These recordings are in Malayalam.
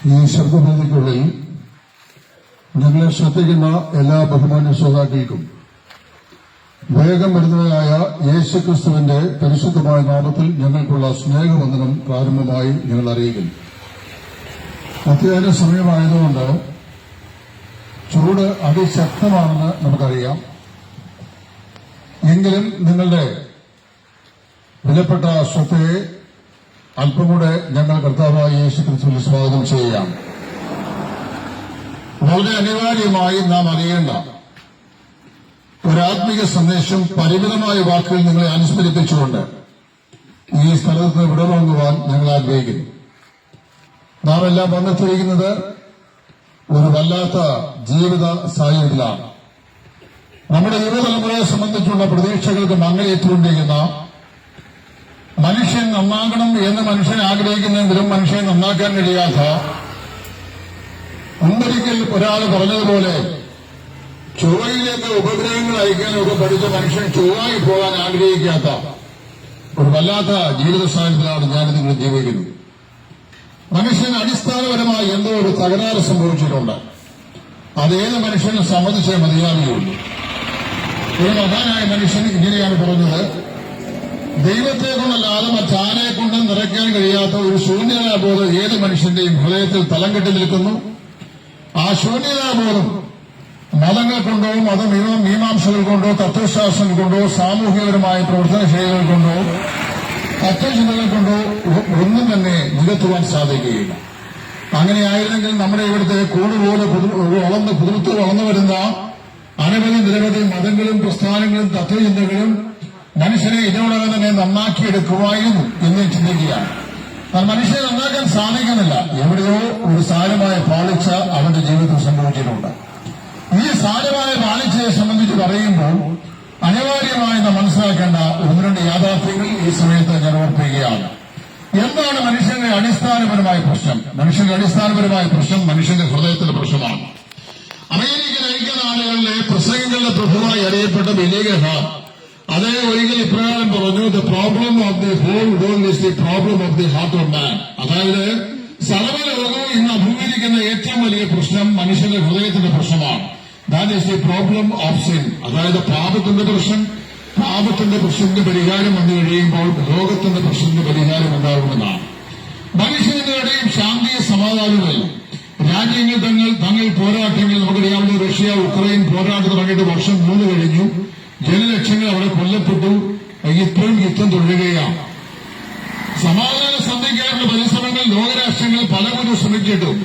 ഈ ശബ്ദവേദിക്കുള്ളിൽ ഞങ്ങളെ ശ്രദ്ധിക്കുന്ന എല്ലാ ബഹുമാന്യ ശ്രോതാക്കൾക്കും വേഗം വരുന്നതായ യേശുക്രിസ്തുവിന്റെ പരിശുദ്ധമായ നാമത്തിൽ ഞങ്ങൾക്കുള്ള സ്നേഹവന്ദനം പ്രാരംഭമായി ഞങ്ങൾ അറിയിക്കുന്നു. അത്യാവശ്യ സമയമായതുകൊണ്ട് ചൂട് അതിശക്തമാണെന്ന് നമുക്കറിയാം. എങ്കിലും നിങ്ങളുടെ വിലപ്പെട്ട ശ്രദ്ധയെ അല്പം കൂടെ ഞങ്ങൾ കർത്താവായ യേശുക്രിസ്തുവിൽ സ്വാഗതം ചെയ്യുകയാണ്. വളരെ അനിവാര്യമായി നാം അറിയേണ്ട ഒരാത്മീക സന്ദേശം പരിമിതമായ വാക്കുകൾ നിങ്ങളെ അനുസ്മരിപ്പിച്ചുകൊണ്ട് ഈ സ്ഥലത്ത് വിടവാങ്ങുവാൻ ഞങ്ങൾ ആഗ്രഹിക്കുന്നു. നാം എല്ലാം വന്നെത്തിയിരിക്കുന്നത് ഒരു വല്ലാത്ത ജീവിത സാഹചര്യത്തിലാണ്. നമ്മുടെ യുവതലമുറയെ സംബന്ധിച്ചുള്ള പ്രതീക്ഷകൾക്ക് മങ്ങലേറ്റുകൊണ്ടിരിക്കുന്ന, മനുഷ്യൻ നന്നാകണം എന്ന് മനുഷ്യൻ ആഗ്രഹിക്കുന്നെങ്കിലും മനുഷ്യൻ നന്നാക്കാൻ കഴിയാത്ത, മുമ്പൊരിക്കൽ ഒരാൾ പറഞ്ഞതുപോലെ ചൊവ്വയിലേക്ക് ഉപഗ്രഹങ്ങൾ അയക്കാനൊക്കെ പഠിച്ച മനുഷ്യൻ ചൊവ്വായി പോകാൻ ആഗ്രഹിക്കാത്ത ഒരു വല്ലാത്ത ജീവിത സാഹചര്യത്തിലാണ് ഞാൻ നിങ്ങൾ ജീവിക്കുന്നത്. മനുഷ്യന് അടിസ്ഥാനപരമായി എന്തോ ഒരു തകരാറ് സംഭവിച്ചിട്ടുണ്ട്. അതേത് മനുഷ്യനും സമ്മതിച്ചേ മതിയാകുകയുള്ളൂ. ഒരു മഹാനായ മനുഷ്യൻ ഇങ്ങനെയാണ് പറഞ്ഞത്: ദൈവത്തെ കൊണ്ടല്ലാതെ മറ്റാരെ കൊണ്ട് നിറയ്ക്കാൻ കഴിയാത്ത ഒരു ശൂന്യതാബോധം ഏത് മനുഷ്യന്റെയും ഹൃദയത്തിൽ തലം കെട്ടി നിൽക്കുന്നു. ആ ശൂന്യതാബോധം മതങ്ങൾ കൊണ്ടോ മീമാംസകൾ കൊണ്ടോ തത്വശാസ്ത്രങ്ങൾ കൊണ്ടോ സാമൂഹികപരമായ പ്രവർത്തന ശൈലികൾ കൊണ്ടോ തത്വചിന്തകൾ കൊണ്ടോ ഒന്നും തന്നെ നികത്തുവാൻ സാധിക്കുകയില്ല. അങ്ങനെയായിരുന്നെങ്കിൽ നമ്മുടെ ഇവിടുത്തെ കൂടുപോലെ വളർന്നു വരുന്ന അനവധി നിരവധി മതങ്ങളും പ്രസ്ഥാനങ്ങളും തത്വചിന്തകളും മനുഷ്യനെ ഇതിനോടകം തന്നെ നന്നാക്കിയെടുക്കുമായിരുന്നു എന്ന് ചിന്തിക്കുകയാണ്. എന്നാൽ മനുഷ്യനെ നന്നാക്കാൻ സാധിക്കുന്നില്ല. എവിടെയോ ഒരു സാരമായ പാളിച്ച അവന്റെ ജീവിതത്തിൽ സംഭവിച്ചിട്ടുണ്ട്. ഈ സാരമായ പാളിച്ചയെ സംബന്ധിച്ച് പറയുമ്പോൾ അനിവാര്യമായി നാം മനസ്സിലാക്കേണ്ട ഒന്ന് രണ്ട് യാഥാർത്ഥ്യങ്ങൾ ഈ സമയത്ത് ഞാൻ ഓർപ്പിക്കുകയാണ്. എന്താണ് മനുഷ്യന്റെ അടിസ്ഥാനപരമായ പ്രശ്നം? മനുഷ്യന്റെ അടിസ്ഥാനപരമായ പ്രശ്നം മനുഷ്യന്റെ ഹൃദയത്തിന്റെ പ്രശ്നമാണ്. അമേരിക്കൻ ഐക്യനാടുകളിലെ പ്രസംഗങ്ങളുടെ പ്രഭുവായി അറിയപ്പെട്ട ബില്ലി ഗ്രഹാം അതേ ഒരിക്കൽ ഇപ്രകാരം പറഞ്ഞു: the problem of the whole world is the problem of the heart of man. അതായത് സർവ്വലോകവും ഇന്ന് അഭിമുഖീകരിക്കുന്ന ഏറ്റവും വലിയ പ്രശ്നം മനുഷ്യന്റെ ഹൃദയത്തിന്റെ പ്രശ്നമാണ്. That is the problem of sin. അതായത് പാപത്തിന്റെ പ്രശ്നം. പാപത്തിന്റെ പ്രശ്നത്തിന്റെ പരിഹാരം വന്നു കഴിയുമ്പോൾ ലോകത്തിന്റെ പ്രശ്നത്തിന്റെ പരിഹാരം ഉണ്ടാകുമെന്നാണ്. മനുഷ്യരുടെയും ശാന്തി സമാധാനമില്ല. രാജ്യങ്ങൾ തങ്ങൾ പോരാട്ടങ്ങൾ, നമുക്കറിയാവുന്ന റഷ്യ ഉക്രൈൻ പോരാട്ടം തുടങ്ങിയിട്ട് വർഷം 3 കഴിഞ്ഞു. ജനലക്ഷങ്ങൾ അവിടെ കൊല്ലപ്പെട്ടു. ഇപ്പോഴും യുദ്ധം തുടരുകയാണ്. സമാധാന സന്ധിക്കാനുള്ള പരിശ്രമങ്ങൾ ലോകരാഷ്ട്രങ്ങൾ പലപ്പോഴും ശ്രമിച്ചിട്ടും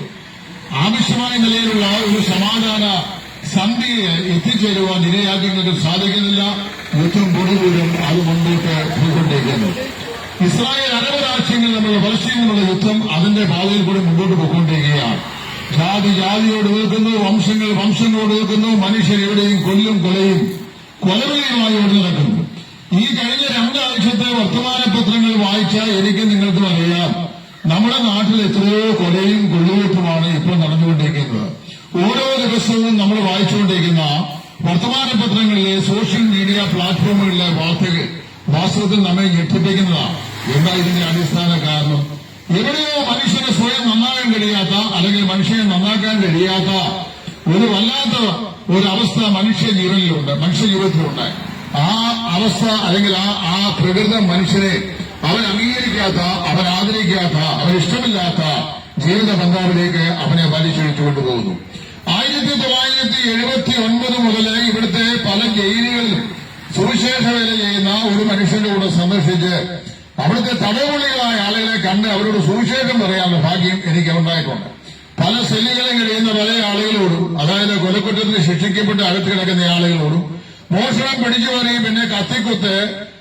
ആവശ്യമായ നിലയിലുള്ള ഒരു സമാധാന സന്ധിയെ എത്തിച്ചേരുവാൻ ഇരു രാജ്യങ്ങൾക്ക് സാധിക്കുന്നില്ല. യുദ്ധം പൊടുകൂടും അത് മുന്നോട്ട് പോയിക്കൊണ്ടിരിക്കുന്നു. ഇസ്രായേൽ അറബ് രാജ്യങ്ങൾ തമ്മിലുള്ള പലസ്തീൻ തമ്മിലുള്ള യുദ്ധം അതിന്റെ പാതയിൽ കൂടി മുമ്പോട്ട് പോയിക്കൊണ്ടിരിക്കുകയാണ്. ജാതി ജാതിയോട് എതിർക്കുന്നു, വംശങ്ങൾ വംശങ്ങളോട് എതിർക്കുന്നു. മനുഷ്യർ എവിടെയും കൊലയും കൊലവിളിയുമായി ഓടി നടക്കുന്നു. ഈ കഴിഞ്ഞ 2 ആഴ്ചത്തെ വർത്തമാന പത്രങ്ങൾ വായിച്ചാൽ എനിക്ക് നിങ്ങൾക്കും അറിയാം, നമ്മുടെ നാട്ടിൽ എത്രയോ കൊലയും കൊള്ളിവെപ്പുമാണ് ഇപ്പോൾ നടന്നുകൊണ്ടിരിക്കുന്നത്. ഓരോ ദിവസവും നമ്മൾ വായിച്ചുകൊണ്ടിരിക്കുന്ന വർത്തമാന പത്രങ്ങളിലെ സോഷ്യൽ മീഡിയ പ്ലാറ്റ്ഫോമുകളിലെ വാർത്തകൾ വാസ്തവത്തിൽ നമ്മെ ഞെട്ടിപ്പിക്കുന്നതാണ്. എന്താ ഇതിന്റെ അടിസ്ഥാന കാരണം? എവിടെയോ മനുഷ്യനെ സ്വയം നന്നാകാൻ കഴിയാത്ത, അല്ലെങ്കിൽ മനുഷ്യനെ നന്നാക്കാൻ കഴിയാത്ത ഒരു വല്ലാത്ത ഒരവസ്ഥ മനുഷ്യ ജീവിതത്തിലുണ്ട്. ആ അവസ്ഥ അല്ലെങ്കിൽ ആ പ്രകൃതം മനുഷ്യനെ അവൻ അംഗീകരിക്കാത്ത, അവൻ ആദരിക്കാത്ത, അവൻ ഇഷ്ടമില്ലാത്ത ജീവിത പന്ഥാവിലേക്ക് അവനെ വലിച്ചിഴിച്ചു കൊണ്ടുപോകുന്നു. 1979 മുതൽ ഇവിടുത്തെ പല ജയിലുകളിലും സുവിശേഷ വേല ചെയ്യുന്ന ഒരു മനുഷ്യന്റെ കൂടെ സന്ദർശിച്ച് അവിടുത്തെ തടവുള്ളികളായ ആളുകളെ കണ്ട് അവരോട് സുവിശേഷം പറയാനുള്ള ഭാഗ്യം എനിക്ക് ഉണ്ടായിട്ടുണ്ട്. പല സെല്ലുകളിൽ കഴിയുന്ന പല ആളുകളോടും, അതായത് കൊലക്കുറ്റത്തിന് ശിക്ഷിക്കപ്പെട്ട് അകത്ത് കിടക്കുന്ന ആളുകളോടും, മോഷണം പിടിച്ചു പറയും, പിന്നെ കത്തിക്കുത്ത്,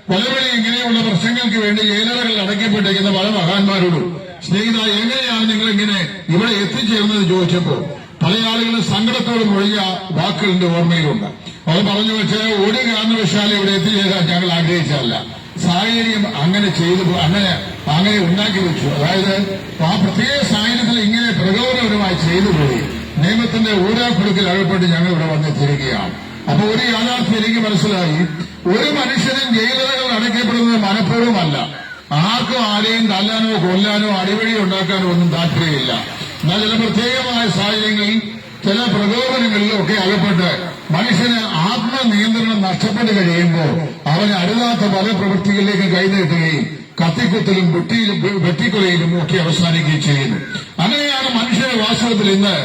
കൊലവിളി, ഇങ്ങനെയുള്ള പ്രശ്നങ്ങൾക്ക് വേണ്ടി ജയിലറകളിൽ അടയ്ക്കപ്പെട്ടിരിക്കുന്ന പല മഹാന്മാരോടും, സ്നേഹിത, എങ്ങനെയാണ് നിങ്ങൾ ഇങ്ങനെ ഇവിടെ എത്തിച്ചേർന്നത് ചോദിച്ചപ്പോൾ പല ആളുകളും സങ്കടത്തോട് മൊഴിയ വാക്കുകൾ എന്റെ ഓർമ്മയിലുണ്ട്. അത് പറഞ്ഞു വെച്ച് ഒരു കാരണവശാലും ഇവിടെ എത്തിച്ചേരാൻ ഞങ്ങൾ ആഗ്രഹിച്ചതല്ല. സാഹചര്യം അങ്ങനെ ചെയ്തു, അങ്ങനെ ഉണ്ടാക്കി വെച്ചു. അതായത് ആ പ്രത്യേക സാഹചര്യത്തിൽ ഇങ്ങനെ പ്രകോപനപരമായി ചെയ്തു പോയി നിയമത്തിന്റെ ഊരാക്കുടുക്കിൽ അകപ്പെട്ട് ഞങ്ങൾ ഇവിടെ വന്നെത്തിയിരിക്കുകയാണ്. അപ്പൊ ഒരു യാഥാർത്ഥ്യം എനിക്ക് മനസ്സിലായി. ഒരു മനുഷ്യനും ജയിലറകൾ അടയ്ക്കപ്പെടുന്നത് മനഃപൂർവ്വമല്ല. ആർക്കും ആരെയും തല്ലാനോ കൊല്ലാനോ അടിവഴി ഉണ്ടാക്കാനോ ഒന്നും താല്പര്യമില്ല. എന്നാൽ ചില പ്രത്യേകമായ സാഹചര്യങ്ങളിൽ, ചില പ്രകോപനങ്ങളിലും ഒക്കെ അകപ്പെട്ട് മനുഷ്യന് ആത്മനിയന്ത്രണം നഷ്ടപ്പെട്ട് കഴിയുമ്പോൾ അവന് അരുതാത്ത പല പ്രവൃത്തികളിലേക്ക് കൈനീട്ടുകയും കത്തിക്കുത്തലും വെട്ടിക്കൊലയിലും ഒക്കെ അവസാനിക്കുകയും ചെയ്യുന്നു. അങ്ങനെയാണ് മനുഷ്യന്റെ വാസ്തവത്തിൽ ഇന്ന്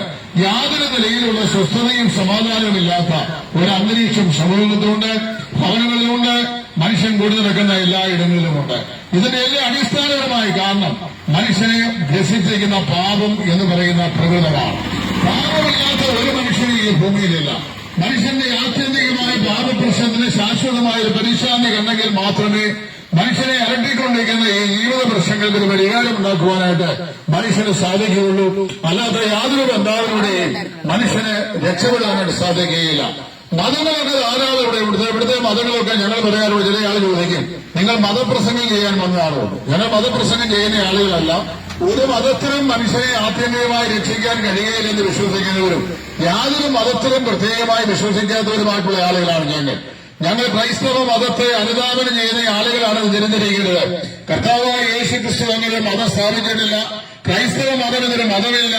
യാതൊരു നിലയിലുള്ള സ്വസ്ഥതയും സമാധാനവുമില്ലാത്ത ഒരു അന്തരീക്ഷം സമൂഹത്തിലുണ്ട്, ഭവനങ്ങളിലുണ്ട്, മനുഷ്യൻ കൂടി നടക്കുന്ന എല്ലായിടങ്ങളിലുമുണ്ട്. ഇതിന്റെ എല്ലാ അടിസ്ഥാനപരമായ കാരണം മനുഷ്യനെ ഗ്രസിച്ചിരിക്കുന്ന പാപം എന്ന് പറയുന്ന പ്രകൃതമാണ്. പാപമില്ലാത്ത ഒരു മനുഷ്യനും ഈ ഭൂമിയിലില്ല. മനുഷ്യന്റെ ആത്യന്തികമായ പാപപ്രശ്നത്തിന് ശാശ്വതമായ ഒരു പരിശാന്തി കണ്ടെങ്കിൽ മാത്രമേ മനുഷ്യനെ അലട്ടിക്കൊണ്ടിരിക്കുന്ന ഈ ജീവിത പ്രശ്നങ്ങൾക്ക് ഒരു പരിഹാരം ഉണ്ടാക്കുവാനായിട്ട് മനുഷ്യന് സാധിക്കുകയുള്ളൂ. അല്ലാതെ യാതൊരു ബന്ധാവിലൂടെയും മനുഷ്യന് രക്ഷപ്പെടാനായിട്ട് സാധിക്കുകയില്ല. മതങ്ങളൊക്കെ ധാരാളം ഇവിടുത്തെ മതങ്ങളൊക്കെ ഞങ്ങൾ പറയാറുണ്ട്. ചില ആളുകൾ ചോദിക്കും, നിങ്ങൾ മതപ്രസംഗം ചെയ്യാൻ വന്നതാണോ? ഞങ്ങൾ മതപ്രസംഗം ചെയ്യുന്ന ആളുകളല്ല. ഒരു മതത്തിലും മനുഷ്യനെ ആത്യന്തികമായി രക്ഷിക്കാൻ കഴിയുകയില്ലെന്ന് വിശ്വസിക്കുന്നവരും യാതൊരു മതത്തിലും പ്രത്യേകമായി വിശ്വസിക്കാത്തവരുമായിട്ടുള്ള ആളുകളാണ് ഞങ്ങൾ ക്രൈസ്തവ മതത്തെ അനുധാവനം ചെയ്യുന്ന ആളുകളാണ് തിരിഞ്ഞിരിക്കുന്നത്. കർത്താവായ യേശുക്രിസ്തു അങ്ങനെ മതം സ്ഥാപിച്ചിട്ടില്ല. ക്രൈസ്തവ മതം എന്നൊരു മതമില്ല.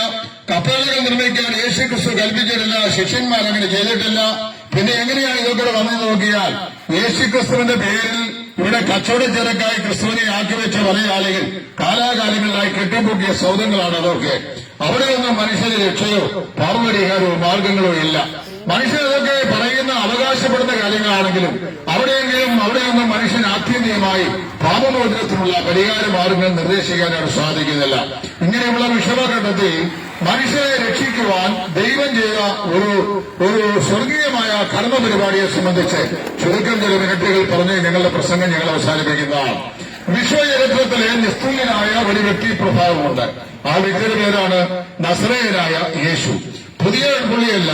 കപ്പലുകൾ നിർമ്മിക്കാൻ യേശുക്രിസ്തു കൽപ്പിച്ചിട്ടില്ല. ശിഷ്യന്മാർ അങ്ങനെ ചെയ്തിട്ടില്ല. പിന്നെ എങ്ങനെയാണ് ഇതൊക്കെ വന്നു നോക്കിയാൽ യേശുക്രിസ്തുവിന്റെ പേരിൽ ഇവിടെ കച്ചവടച്ചരക്കായി ക്രിസ്തുവിനെ ആക്കിവെച്ച പല ആളുകൾ കാലാകാലങ്ങളിലായി കെട്ടിപ്പൊക്കിയ സൗദങ്ങളാണ് അതൊക്കെ. അവിടെയൊന്നും മനുഷ്യന് രക്ഷയോ പാപപരിഹാരമോ മാർഗങ്ങളോ ഇല്ല. മനുഷ്യരതൊക്കെ പറയുന്ന അവകാശപ്പെടുന്ന കാര്യങ്ങളാണെങ്കിലും അവിടെയൊന്നും മനുഷ്യൻ ആത്യന്തികമായി പാപമോചനത്തിനുള്ള പരിഹാര മാർഗങ്ങൾ നിർദ്ദേശിക്കാനായിട്ട് സാധിക്കുന്നില്ല. ഇങ്ങനെയുള്ള വിഷമഘട്ടത്തിൽ മനുഷ്യരെ രക്ഷിക്കുവാൻ ദൈവം ചെയ്ത ഒരു സ്വർഗീയമായ കർമ്മപരിപാടിയെ സംബന്ധിച്ച് ചുരുക്കം ചില മിനിറ്റുകൾ പറഞ്ഞ് ഞങ്ങളുടെ പ്രസംഗം ഞങ്ങൾ അവസാനിപ്പിക്കുന്നതാണ്. വിശ്വചരിത്രത്തിലെ നിസ്തുല്യനായ ഒരു വ്യക്തി പ്രഭാവമുണ്ട്. ആ വ്യക്തിയുടെ പേരാണ് നസറേയനായ യേശു. പുതിയ പുള്ളിയല്ല,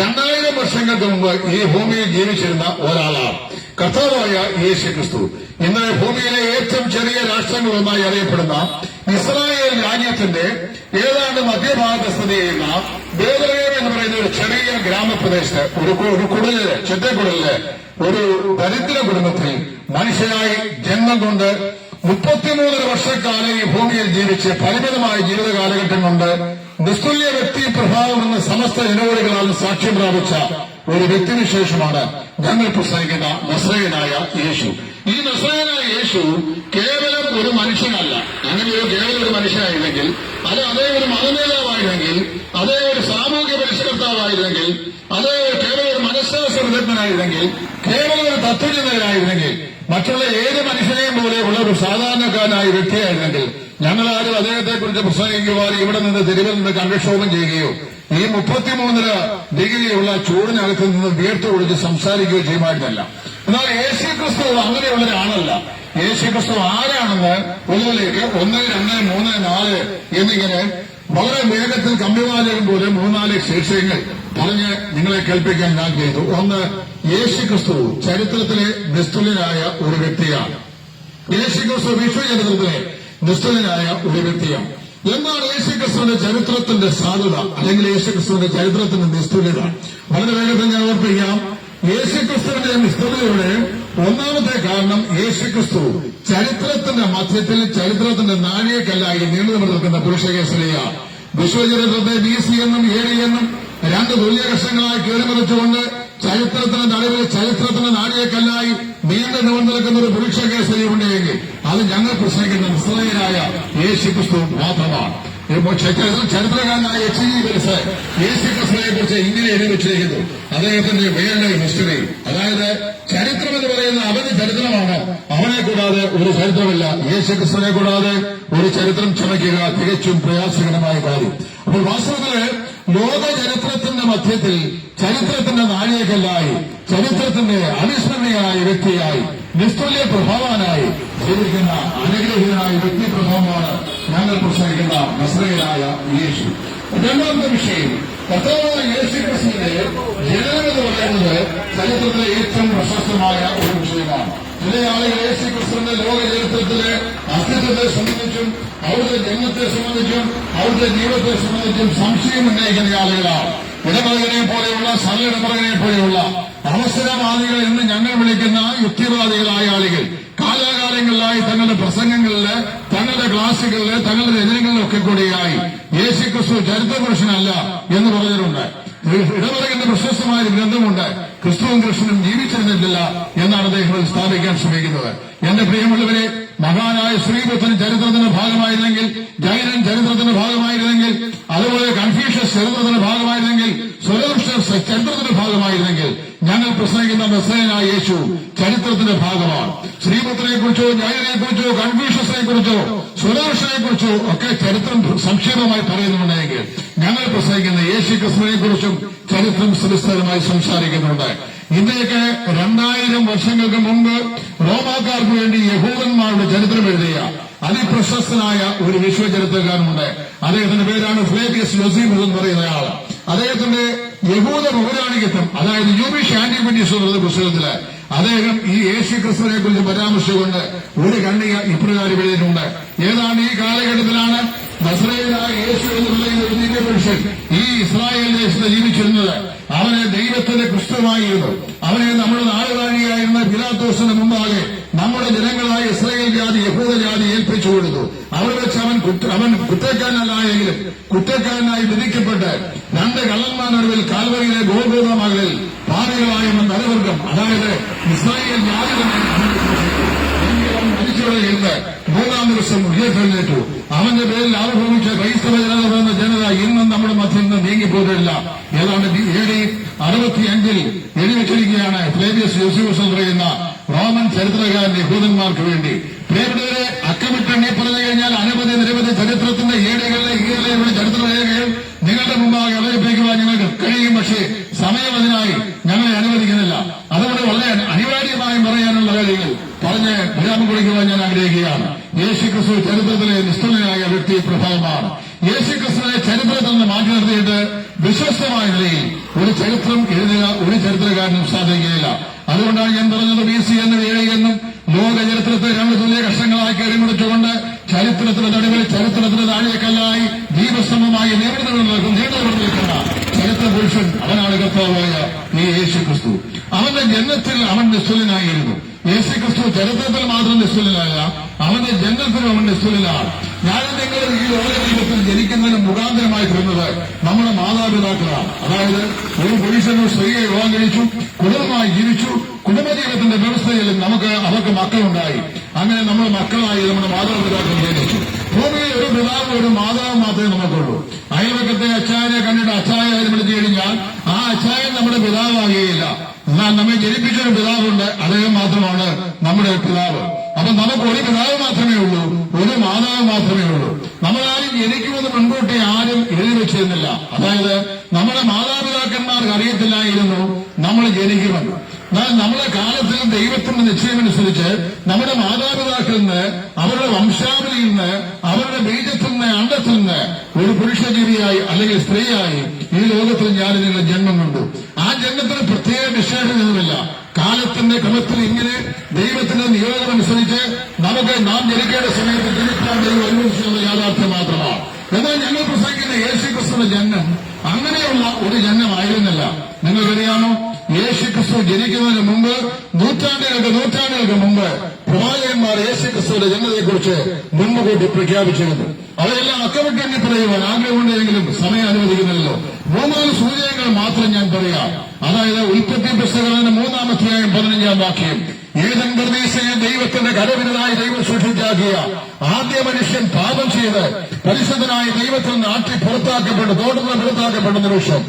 2000 വർഷങ്ങൾക്ക് മുമ്പ് ഈ ഭൂമിയിൽ ജീവിച്ചിരുന്ന ഒരാളാണ് കർത്താവായ യേശുക്രിസ്തു. ഇന്ന് ഭൂമിയിലെ ഏറ്റവും ചെറിയ രാഷ്ട്രങ്ങളൊന്നായി അറിയപ്പെടുന്ന ഇസ്രായേൽ രാജ്യത്തിന്റെ ഏതാണ്ട് മധ്യഭാഗത്ത് സ്ഥിതി ചെയ്യുന്ന ബേത്ലഹേം എന്ന് പറയുന്ന ഒരു ചെറിയ ഗ്രാമപ്രദേശത്ത് ഒരു കുടലില്, ചെറ്റക്കുടലില് ഒരു ദരിദ്ര കുടുംബത്തിൽ മനുഷ്യനായി ജന്മം കൊണ്ട് 33 വർഷക്കാലം ഈ ഭൂമിയിൽ ജീവിച്ച് പരിമിതമായ ജീവിത കാലഘട്ടം കൊണ്ട് നിസ്തുല്യ വ്യക്തി പ്രഭാവം എന്ന സമസ്ത ജനകോടികളാൽ സാക്ഷ്യം പ്രാപിച്ച ഒരു വ്യക്തിവിശേഷമാണ് ഞങ്ങൾ പ്രസംഗിക്കുന്ന നസ്രയനായ യേശു. ഈ നസ്രയനായ യേശു കേവലം ഒരു മനുഷ്യനല്ല. അങ്ങനെ കേവലം ഒരു മനുഷ്യനായിരുന്നെങ്കിൽ, അതേ ഒരു മതനേതാവായിരുന്നെങ്കിൽ, അതേ ഒരു സാമൂഹ്യ പരിഷ്കർത്താവായിരുന്നെങ്കിൽ, അതേ കേവലം ഒരു മനഃശാസ്ത്ര വിദഗ്ധനായിരുന്നെങ്കിൽ, കേവലം ഒരു തത്വചിന്തകനായിരുന്നെങ്കിൽ, മറ്റുള്ള ഏത് മനുഷ്യനെയും പോലെ ഉള്ള ഒരു സാധാരണക്കാരനായ വ്യക്തിയായിരുന്നെങ്കിൽ ഞങ്ങളാരും അദ്ദേഹത്തെക്കുറിച്ച് പ്രസംഗിക്കുവാൻ ഇവിടെ നിന്ന് തെരുവിൽ നിന്ന് കൺക്ഷോഭം ചെയ്യുകയോ ഈ 33 ഡിഗ്രിയുള്ള ചൂടിനകത്ത് നിന്ന് വീർത്തു ഒഴിച്ച് സംസാരിക്കുകയോ ചെയ്യുമായിരുന്നല്ല. എന്നാൽ യേശുക്രിസ്തു അങ്ങനെയുള്ള ഒരാളല്ല. യേശുക്രിസ്തു ആരാണെന്ന് പൊതുവിലേക്ക് 1, 2, 3, 4 എന്നിങ്ങനെ വളരെ വേഗത്തിൽ കമ്പിവാചകം പോലെ 3-4 ശീർഷകങ്ങൾ പറഞ്ഞ് നിങ്ങളെ കേൾപ്പിക്കാൻ ഞാൻ ചെയ്തു. ഒന്ന്, യേശുക്രിസ്തു ചരിത്രത്തിലെ നിസ്തുല്യനായ ഒരു വ്യക്തിയാണ്. യേശുക്രിസ്തു വിശ്വചരിത്രത്തിലെ നിസ്തുല്യനായ ഒരു വ്യക്തിയാണ്. എന്താണ് യേശുക്രിസ്തുവിന്റെ ചരിത്രത്തിന്റെ സാധുത, അല്ലെങ്കിൽ യേശുക്രിസ്തുവിന്റെ ചരിത്രത്തിന്റെ നിസ്തുല്യത? വളരെ വേഗത്തിൽ ഞാൻ ഓർപ്പിക്കാം. യേശുക്രിസ്തുവിന്റെ നിസ്തുല്യതയുടെ ഒന്നാമത്തെ കാരണം യേശുക്രിസ്തു ചരിത്രത്തിന്റെ മധ്യത്തിൽ, ചരിത്രത്തിന്റെ നാഴികക്കല്ലായി നീണ്ടു നിൽക്കുന്ന പുരുഷകേസരിയാണ്. വിശ്വചരിത്രത്തെ BC എന്നും AD എന്നും 2 രണ്ട് തുല്യ കഷ്ണങ്ങളായി കീറിമറിച്ചുകൊണ്ട് ചരിത്രത്തിന്റെ നടുവിൽ ചരിത്രത്തിന്റെ നാഴികക്കല്ലായി നീണ്ടു നിവർന്നിരിക്കുന്ന ഒരു പുരുഷ കേസരി ഉണ്ടെങ്കിൽ അത് ഞങ്ങൾ പ്രസംഗിക്കുന്ന നിസ്സഹായനായ യേശുക്രിസ്തു മാത്രമാണ്. ചരിത്രകാരനായ എച്ച് ജി വെൽസ് യേശുക്രിസ്തുവിനെ കുറിച്ച് ഇങ്ങനെ എഴുതി വെച്ചിരിക്കുന്നു. അദ്ദേഹത്തിന്റെ വേൾഡ് ഹിസ്റ്ററി, അതായത് ചരിത്രം എന്ന് പറയുന്ന അവന്റെ ചരിത്രമാണ്. അവനെ കൂടാതെ ഒരു ചരിത്രമില്ല. യേശുക്രിസ്തുവിനെ കൂടാതെ ഒരു ചരിത്രം ചമയ്ക്കുക തികച്ചും പ്രയാസകരമായ കാര്യം. അപ്പോൾ വാസ്തവത്തില് ലോക ചരിത്രത്തിന്റെ മധ്യത്തിൽ ചരിത്രത്തിന്റെ നാഴികക്കല്ലായി ചരിത്രത്തിന്റെ അവിസ്മരണീയനായ വ്യക്തിയായി നിസ്തുല്യ പ്രഭാവാനായി ജീവിക്കുന്ന അനുഗ്രഹീതനായ വ്യക്തിപ്രഭാവമാണ് ഞങ്ങൾ പ്രസംഗിക്കുന്ന നസ്രയനായ യേശു. രണ്ടാമത്തെ വിഷയം, കർത്താവായ യേശുക്രിസ്തുവിന്റെ ജനനം എന്ന് പറയുന്നത് ചരിത്രത്തിലെ ഏറ്റവും പ്രശസ്തമായ ഒരു വിഷയമാണ്. ചില ആളുകൾ യേശുക്രിസ്തുവിന്റെ ലോക ചരിത്രത്തിലെ അസ്തിത്വത്തെ സംബന്ധിച്ചും അവിടുത്തെ ജന്മത്തെ സംബന്ധിച്ചും അവിടുത്തെ ജീവിതത്തെ സംബന്ധിച്ചും സംശയം ഉന്നയിക്കുന്ന ആളുകളാണ്. ഇടമകനെ പോലെയുള്ള സഹയിടമകനെ പോലെയുള്ള അവസരവാദികൾ എന്ന് ഞങ്ങൾ വിളിക്കുന്ന യുക്തിവാദികളായ ആളുകൾ കാലാകാലങ്ങളിലായി തങ്ങളുടെ പ്രസംഗങ്ങളില്, തങ്ങളുടെ ക്ലാസുകളില്, തങ്ങളുടെ രചനകളിലൊക്കെ കൂടിയായി യേശുക്രിസ്തു ചരിത്രപുരുഷനല്ല എന്ന് പറഞ്ഞിട്ടുണ്ട്. ഇടമകന്റെ പ്രശസ്തമായ ഗ്രന്ഥമുണ്ട്, ക്രിസ്തുവും കൃഷ്ണനും ജീവിച്ചിരുന്നിട്ടില്ല എന്നാണ് അദ്ദേഹം സ്ഥാപിക്കാൻ ശ്രമിക്കുന്നത്. എന്റെ പ്രിയമുള്ളവരെ, മഹാനായ ശ്രീബുദ്ധൻ ചരിത്രത്തിന്റെ ഭാഗമായിരുന്നെങ്കിൽ, ജൈനൻ ചരിത്രത്തിന്റെ ഭാഗമായിരുന്നെങ്കിൽ, അതുപോലെ കൺഫ്യൂഷ്യസ് ചരിത്രത്തിന്റെ ഭാഗമായിരുന്നെങ്കിൽ, സൊലോഷ്യസ് ചരിത്രത്തിന്റെ ഭാഗമായിരുന്നെങ്കിൽ, ഞങ്ങൾ പ്രസംഗിക്കുന്ന മെസ്സേജനായ യേശു ചരിത്രത്തിന്റെ ഭാഗമാണ്. ശ്രീബുദ്ധനെ കുറിച്ചോ, ജൈനനെ കുറിച്ചോ, കൺഫ്യൂഷ്യസിനെ കുറിച്ചോ, സൊലോഷ്യനെ കുറിച്ചോ ഒക്കെ ചരിത്രം സംക്ഷേപമായി പറയുന്നുണ്ടെങ്കിൽ, ഞങ്ങൾ പ്രസംഗിക്കുന്ന യേശുക്രിസ്തുവിനെ കുറിച്ചും ചരിത്രം സവിസ്തരമായി സംസാരിക്കുന്നുണ്ട്. ഇന്ത്യക്ക് 2000 വർഷങ്ങൾക്ക് മുമ്പ് റോമാക്കാർക്ക് വേണ്ടി യഹൂദന്മാരുടെ ചരിത്രം എഴുതിയ അതിപ്രശസ്തനായ ഒരു വിശ്വചരിത്രകാരനുണ്ട്. അദ്ദേഹത്തിന്റെ പേരാണ് ഫ്ലേവിയസ് ജോസീഫസ് എന്ന് പറയുന്നയാൾ. അദ്ദേഹത്തിന്റെ യഹൂദ പൗരാണികത്വം, അതായത് യൂബിഷ് ആന്റിക്വിറ്റീസ് എന്ന പുസ്തകത്തില് അദ്ദേഹം ഈ യേശുക്രിസ്തുവിനെ കുറിച്ച് പരാമർശിച്ചുകൊണ്ട് ഒരു ഖണ്ഡിക ഇപ്രകാരം എഴുതിയിട്ടുണ്ട്. ഏതാണ്ട് ഈ കാലഘട്ടത്തിലാണ് നസ്രയനായ യേശു എന്ന് പറയുന്ന ഒരു ദിവ്യപുരുഷൻ ഈ ഇസ്രായേൽ ദേശത്ത് ജീവിച്ചിരുന്നത്. അവനെ ദൈവത്തിന്റെ ക്രിസ്തുവായിരുന്നു. അവനെ നമ്മുടെ നാടുകാരിയായിരുന്ന പിലാത്തോസിന് മുമ്പാകെ നമ്മുടെ ജനങ്ങളായ ഇസ്രായേൽ ജാതി, യഹൂദ ജാതി ഏൽപ്പിച്ചു കൊടുത്തു. അവിടെ വെച്ച് അവൻ കുറ്റക്കാരനായെങ്കിലും കുറ്റക്കാരനായി വിധിക്കപ്പെട്ട് രണ്ട് കള്ളന്മാരുടെ കാൽവരിയിലെ ഗോഗോദ മകളിൽ പാപികളായ നരവർഗം, അതായത് ഇസ്രായേൽ ജാതി തന്നെ മരിച്ചുകളയുന്നത് 3-ാം ദിവസം ഉയർത്തെഴുന്നേറ്റു. അവന്റെ പേരിൽ ആവിർഭവിച്ച ക്രൈസ്തവ ജനത എന്ന ജനത ഇന്നും നമ്മുടെ മധ്യത്തിൽ നിന്ന് നീങ്ങിപ്പോയിട്ടില്ല. ഏതാണ്ട് AD 65 എഴുതി വെച്ചിരിക്കുകയാണ് ഫ്ലേവിയസ് ജോസീഫസ് എന്ന് പറയുന്ന റോമൻ ചരിത്രകാരൻ യഹൂദന്മാർക്ക് വേണ്ടി. പ്രിയപ്പെട്ടവരെ, അക്കമിട്ടെണ്ണി പറഞ്ഞു കഴിഞ്ഞാൽ നിരവധി ചരിത്രത്തിന്റെ ഈടുകളിലെ ചരിത്രരേഖകൾ നിങ്ങളുടെ മുമ്പാകെ അവതരിപ്പിക്കുവാൻ ഞങ്ങൾക്ക് കഴിയും. പക്ഷേ സമയം അതിനായി ഞങ്ങളെ അനുവദിക്കുന്നില്ല. അതുകൊണ്ട് വളരെ അനിവാര്യമായും പറയാനുള്ള കാര്യങ്ങൾ പറഞ്ഞ് വിരാമം കൊടുക്കുവാൻ ഞാൻ ആഗ്രഹിക്കുകയാണ്. യേശുക്രിസ്തു ചരിത്രത്തിലെ നിസ്തുലനായ വ്യക്തി പ്രഭാവമാണ്. യേശുക്രിസ്തുവിനെ ചരിത്രത്തിൽ നിന്ന് മാറ്റി നിർത്തിയിട്ട് വിശ്വസ്തമായ നിലയിൽ ഒരു ചരിത്രം എഴുതുക ഒരു ചരിത്രകാരനും സാധിക്കുകയില്ല. അതുകൊണ്ടാണ് ഞാൻ പറഞ്ഞത് BC എന്നും AD എന്നും ലോക ചരിത്രത്തെ രണ്ട് തുല്യ കഷ്ണങ്ങളാക്കി എറിമുറിച്ചുകൊണ്ട് ചരിത്രത്തിന്റെ നടുവിൽ ചരിത്രത്തിന്റെ നാഴികക്കല്ലായി ദീപസ്തംഭമായി നീണ്ടു നിൽക്കുന്ന ചരിത്ര പുരുഷൻ അവനാണ് കർത്താവായ ഈ യേശുക്രിസ്തു. അവന്റെ ജന്മത്തിൽ അവൻ നിസ്തുലനായിരുന്നു. യേശുക്രിസ്തു ചരിത്രത്തിൽ മാത്രം നിസ്തുലനല്ല, അവന്റെ ജന്മത്തിലും അവൻ നിസ്തുലനാണ്. ഞാനും നിങ്ങൾ ഈ ലോക ജീവിതത്തിൽ ജനിക്കുന്നതിന് മുഖാന്തരമായി തീർന്നത് നമ്മുടെ മാതാപിതാക്കളാണ്. അതായത് ഒരു പുരുഷനും സ്ത്രീയെ വിവാഹം കഴിച്ചു, കുടുംബമായി ജീവിച്ചു, കുടുംബജീവിതത്തിന്റെ വ്യവസ്ഥയിൽ അവർക്ക് മക്കളുണ്ടായി. അങ്ങനെ നമ്മൾ മക്കളായി നമ്മുടെ മാതാപിതാക്കൾ ജനിച്ചു. ഭൂമിയിൽ ഒരു പിതാവും ഒരു മാതാവും മാത്രമേ നമുക്കുള്ളൂ. അയൽവക്കത്തെ അച്ചായനെ കണ്ടിട്ട് അച്ചായനെ വിളിച്ചു കഴിഞ്ഞാൽ ആ അച്ചായൻ നമ്മുടെ പിതാവാകുകയില്ല. എന്നാൽ നമ്മെ ജനിപ്പിച്ചൊരു പിതാവുണ്ട്, അദ്ദേഹം മാത്രമാണ് നമ്മുടെ പിതാവ്. അപ്പൊ നമുക്ക് ഒരു പിതാവ് മാത്രമേ ഉള്ളൂ, ഒരു മാതാവ് മാത്രമേ ഉള്ളൂ. നമ്മളാരും ജനിക്കുമെന്ന് മുൻകൂട്ടി ആരും എഴുതി വെച്ചിരുന്നില്ല. അതായത് നമ്മുടെ മാതാപിതാക്കന്മാർക്ക് അറിയത്തില്ലായിരുന്നു നമ്മൾ ജനിക്കുമെന്ന്. എന്നാൽ നമ്മുടെ കാലത്തിൽ ദൈവത്തിന്റെ നിശ്ചയമനുസരിച്ച് നമ്മുടെ മാതാപിതാക്കളിൽ നിന്ന്, അവരുടെ വംശാവലിയിൽ നിന്ന്, അവരുടെ ബീജത്തിൽ നിന്ന്, അണ്ടത്തിൽ നിന്ന് ഒരു പുരുഷജീവിയായി അല്ലെങ്കിൽ സ്ത്രീയായി ഈ ലോകത്തിൽ ഞാൻ നിങ്ങളുടെ ജന്മം കണ്ടു. ആ ജന്മത്തിന് പ്രത്യേക വിശേഷമൊന്നുമില്ല. കാലത്തിന്റെ ക്രമത്തിൽ ഇങ്ങനെ ദൈവത്തിന്റെ നിയോഗമനുസരിച്ച് നാം ജനിക്കേണ്ട സമയത്ത് ജനിക്കാൻ ദൈവം അനുവദിച്ചുള്ള യാഥാർത്ഥ്യം മാത്രമാണ്. എന്നാൽ ഞങ്ങൾ പ്രസംഗിക്കുന്ന യേശുക്രിസ്തുവിന്റെ ജന്മം അങ്ങനെയുള്ള ഒരു ജന്മമായിരുന്നില്ല. നിങ്ങൾക്കറിയാമോ, യേശുക്രിസ്തു ജനിക്കുന്നതിന് മുമ്പ് നൂറ്റാണ്ടുകൾക്ക് മുമ്പ് പ്രവാചകന്മാർ യേശുക്രിസ്തുവിന്റെ ജന്മത്തെക്കുറിച്ച് മുൻകൂട്ടി പ്രഖ്യാപിച്ചിരുന്നു. അവരെല്ലാം അക്കമിട്ടെണ്ണി പറയുവാൻ ആഗ്രഹമുണ്ടെങ്കിലും സമയം അനുവദിക്കുന്നില്ലല്ലോ. 3-4 സൂചകങ്ങൾ മാത്രം ഞാൻ പറയാം. അതായത് ഉൽപ്പത്തി പുസ്തകത്തിന്റെ 3-ാം അധ്യായം 15-ാം വാക്യം. ഏദൻ പ്രദേശയെ ദൈവത്തിന്റെ കരവിരുതായി ദൈവം സൃഷ്ടിച്ചാക്കിയ ആദ്യ മനുഷ്യൻ പാപം ചെയ്ത് പരിശുദ്ധനായ ദൈവത്തിൽ നാട്ടി പുറത്താക്കപ്പെട്ടു, തോട്ടത്തിൽ പുറത്താക്കപ്പെട്ട നിമിഷം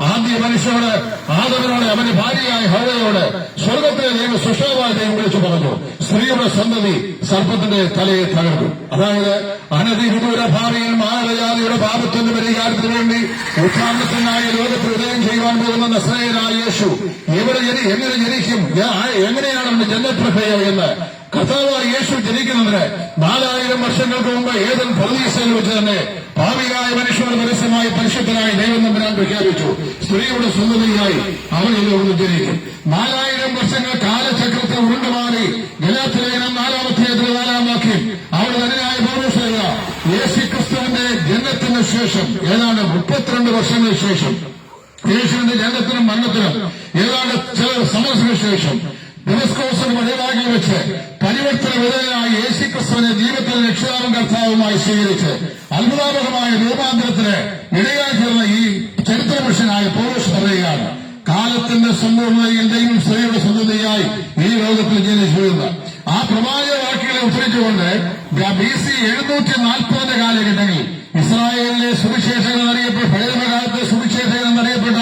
ആദ്യ മനുഷ്യനോട്, ആദവനോട്, അവന്റെ ഭാര്യയായ ഹവ്വയോട് സ്വർഗത്തിലെ ദൈവം സുഷാവായ ദൈവം വിളിച്ചു പറഞ്ഞു, സ്ത്രീയുടെ സന്തതി സർപ്പത്തിന്റെ തലയെ തകർക്കും. അതായത് അനധിവിദൂര ഭാവിയിൽ മാനവജാതിയുടെ പാപത്തിന്റെ പരിഹാരത്തിന് വേണ്ടി ഉത്ഥാനത്തിനായി ലോകത്തിൽ ഉദയം ചെയ്യുവാൻ പോകുന്ന നസ്രയനായ യേശു എങ്ങനെ ജനിക്കും, എങ്ങനെയാണ് അവന്റെ ജന്മപ്രക്രിയ എന്ന് കർത്താവായ യേശു ജനിക്കുന്നതിന് 4000 വർഷങ്ങൾക്ക് മുമ്പ് ഏദൻ പർദീസയിൽ വെച്ച് തന്നെ ഭാവിയായ മനുഷ്യരുടെ പരസ്യമായി പരിശുദ്ധനായി ദൈവം തമ്പുരാൻ പ്രഖ്യാപിച്ചു, സ്ത്രീയുടെ സന്തതിയായി അവൻ ഈ ലോകത്തിൽ ജനിക്കും. 4000 വർഷങ്ങൾ കാലചക്രത്തിൽ ഉരുണ്ടുമാറി ഗലാത്യലേഖനം 4-ാം അധ്യായത്തിലെ 4-ാം വാക്യം അവിടെ തന്നെയായ പൗലോസ് യേശുക്രിസ്തുവിന്റെ ജനനത്തിന് ശേഷം ഏതാണ്ട് 32 വർഷങ്ങൾക്ക് ശേഷം, യേശുവിന്റെ ജനനത്തിനും മരണത്തിനും ഏതാണ്ട് ചില സമയത്തിന് ശേഷം ഡെമസ്കോസിന് വഴിവാകിൽ വെച്ച് പരിവർത്തന വിധേയനായ യേശുക്രിസ്തുവിനെ ജീവിതത്തിൽ രക്ഷിതാവും കർത്താവുമായി സ്വീകരിച്ച് അത്ഭുതാപകമായ രൂപാന്തരത്തിന് ഇടയായി തീർന്ന ഈ ചരിത്രപുരുഷനായ പൗലോസ് പറയുകയാണ്, കാലത്തിന്റെ സമ്പൂർണ്ണതയിൽ ദൈവം സ്ത്രീയുടെ സന്തതിയായി ഈ ലോകത്തിൽ ജനിച്ചുവെന്ന്. ആ പ്രവാചക വാക്യങ്ങളെ ഉദ്ധരിച്ചുകൊണ്ട് BC 740 കാലഘട്ടങ്ങളിൽ ഇസ്രായേലിലെ സുവിശേഷകൻ എന്നറിയപ്പെട്ട പഴയകാലത്തെ സുവിശേഷകൻ എന്നറിയപ്പെട്ട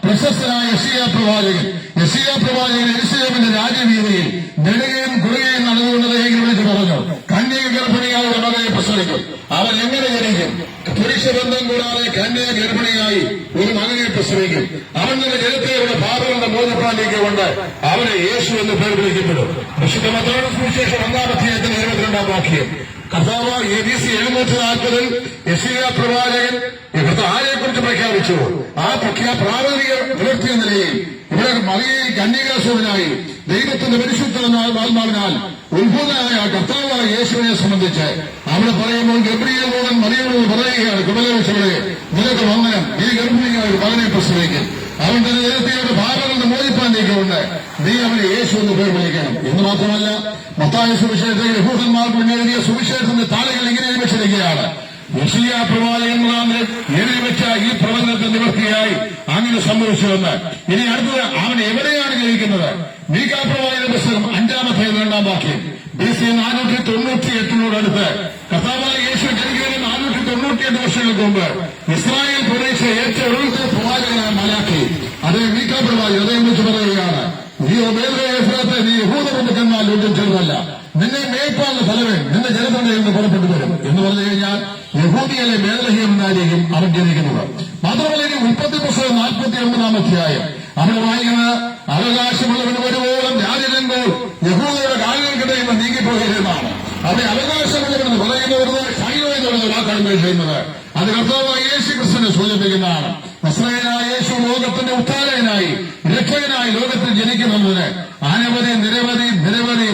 പ്രശസ്തനായ യെശയ്യാ പ്രവാചകൻ യെരൂശലേമിന്റെ രാജവീതിയിൽ നെടുകയും കുറുകയും നടന്നുകൊണ്ടത് എങ്ങനെ വിളിച്ചു പറഞ്ഞു, കന്യക ഗർഭിണിയായ ഒരു മകനെ പ്രസവിക്കും. അവൻ എങ്ങനെ ജനിക്കും? പുരുഷബന്ധം കൂടാതെ കന്യക ഗർഭിണിയായി ഒരു മകനെ പ്രസവിക്കും. അവൻ തന്നെ ജനത്തെയുടെ പാപങ്ങളുടെ മോചപ്പാലിക്കൊണ്ട് അവനെ യേശു എന്ന് പേർ വിളിക്കപ്പെടും. വിശുദ്ധ മത്തായിയുടെ സുവിശേഷം 1-ാം അധ്യായത്തിൽ 22-ാം വാക്യം. കർത്താവ് BC 740 യെശയ്യാ പ്രവാചകൻ ആരെക്കുറിച്ച് പ്രഖ്യാപിച്ചു? ആ പ്രാഥമിക നിവൃത്തിയ നിലയിൽ ഇവിടെ മറിയയിൽ കന്യകാസുരനായി ദൈവത്തിന്റെ പരിശുദ്ധനാത്മാവിനാൽ ഉത്ഭൂതനായ കർത്താവായ യേശുവിനെ സംബന്ധിച്ച് അവിടെ പറയുമ്പോൾ ഗബ്രിയേൽ ദൂതൻ മറിയയോട് പറയുകയാണ്, കുടലവിശകളെ നിനക്ക് വന്ദനം, നീ ഗർഭിണിയായ ഒരു മകനെ പ്രസവിക്കും. അവൻ തന്നെ ജനതയുടെ ഭാരങ്ങളുടെ മോചിപ്പാൻ നീക്കുകൊണ്ട് നീ അവനെ യേശു എന്ന് പേർ വിളിക്കണം. എന്ന് മാത്രമല്ല, മത്തായി സുവിശേഷത്തിൽ യഹൂദന്മാർക്ക് എഴുതിയ സുവിശേഷത്തിന്റെ താളുകൾ ഇങ്ങനെ വെച്ചിരിക്കുകയാണ്, യെശയ്യാ പ്രവാചകൻ മുഖാന്തരം എഴുതി വെച്ച ഈ പ്രവചനത്തെ നിവൃത്തിയായി അങ്ങനെ സംഭവിച്ചുവെന്ന്. ഇനി അടുത്തത് അവൻ എവിടെയാണ് ജനിക്കുന്നത്? മീഖാ പ്രവാചകന്റെ പുസ്തകം 5-ാം അധ്യായം 2-ാം വാക്യം. BC 498 കർത്താവായ യേശു ജനിക്കുന്നതിന് 498 വർഷങ്ങൾക്ക് മുമ്പ് ഇസ്രായേൽ പ്രദേശ ഏറ്റവും ഒടുവിലത്തെ പ്രവാചകനായ മലാഖി, അതേ മീഖാ പ്രവാചകൻ അദ്ദേഹം വെച്ച് പറയുകയാണ്, നീ ഒബേദ്രേഫ്രാത്തെ നീ യഹൂദ പ്രഭുക്കന്മാർ ഒന്നും ചെറുതല്ല, നിന്നെ മേയ്പ്പാനുള്ള തലവൻ നിന്റെ ജനതയുടെ നിന്ന് പുറപ്പെട്ടു വരും എന്ന് പറഞ്ഞു കഴിഞ്ഞാൽ യഹൂദിയിലെ ബേത്ലഹേം എന്നായിരിക്കും അവൻ ജനിക്കുന്നത്. മാത്രമല്ല ഇനി ഉൽപ്പത്തി പുസ്തകം 49-ാം അധ്യായം അവിടെ വായിക്കുന്നത്, അവകാശമുള്ളവന് വരുവോളം രാജരംഗോ യഹൂദയുടെ കാലുകൾക്കിടയിൽ നിന്ന് നീങ്ങിപ്പോയിരുന്നാണ്. അവിടെ അവകാശമുള്ളവരെന്ന് പറയുന്നത് ഷൈലോ എന്നുള്ള വാക്കാണ് ചെയ്യുന്നത്. അത് കർത്താവായ യേശുക്രിസ്തുവിനെ സൂചിപ്പിക്കുന്നതാണ്. നസ്രയനായ യേശു ലോകത്തിന്റെ ഉദ്ധാരകനായി രക്ഷകനായി ലോകത്തിൽ ജനിക്കുന്നതിന് നിരവധി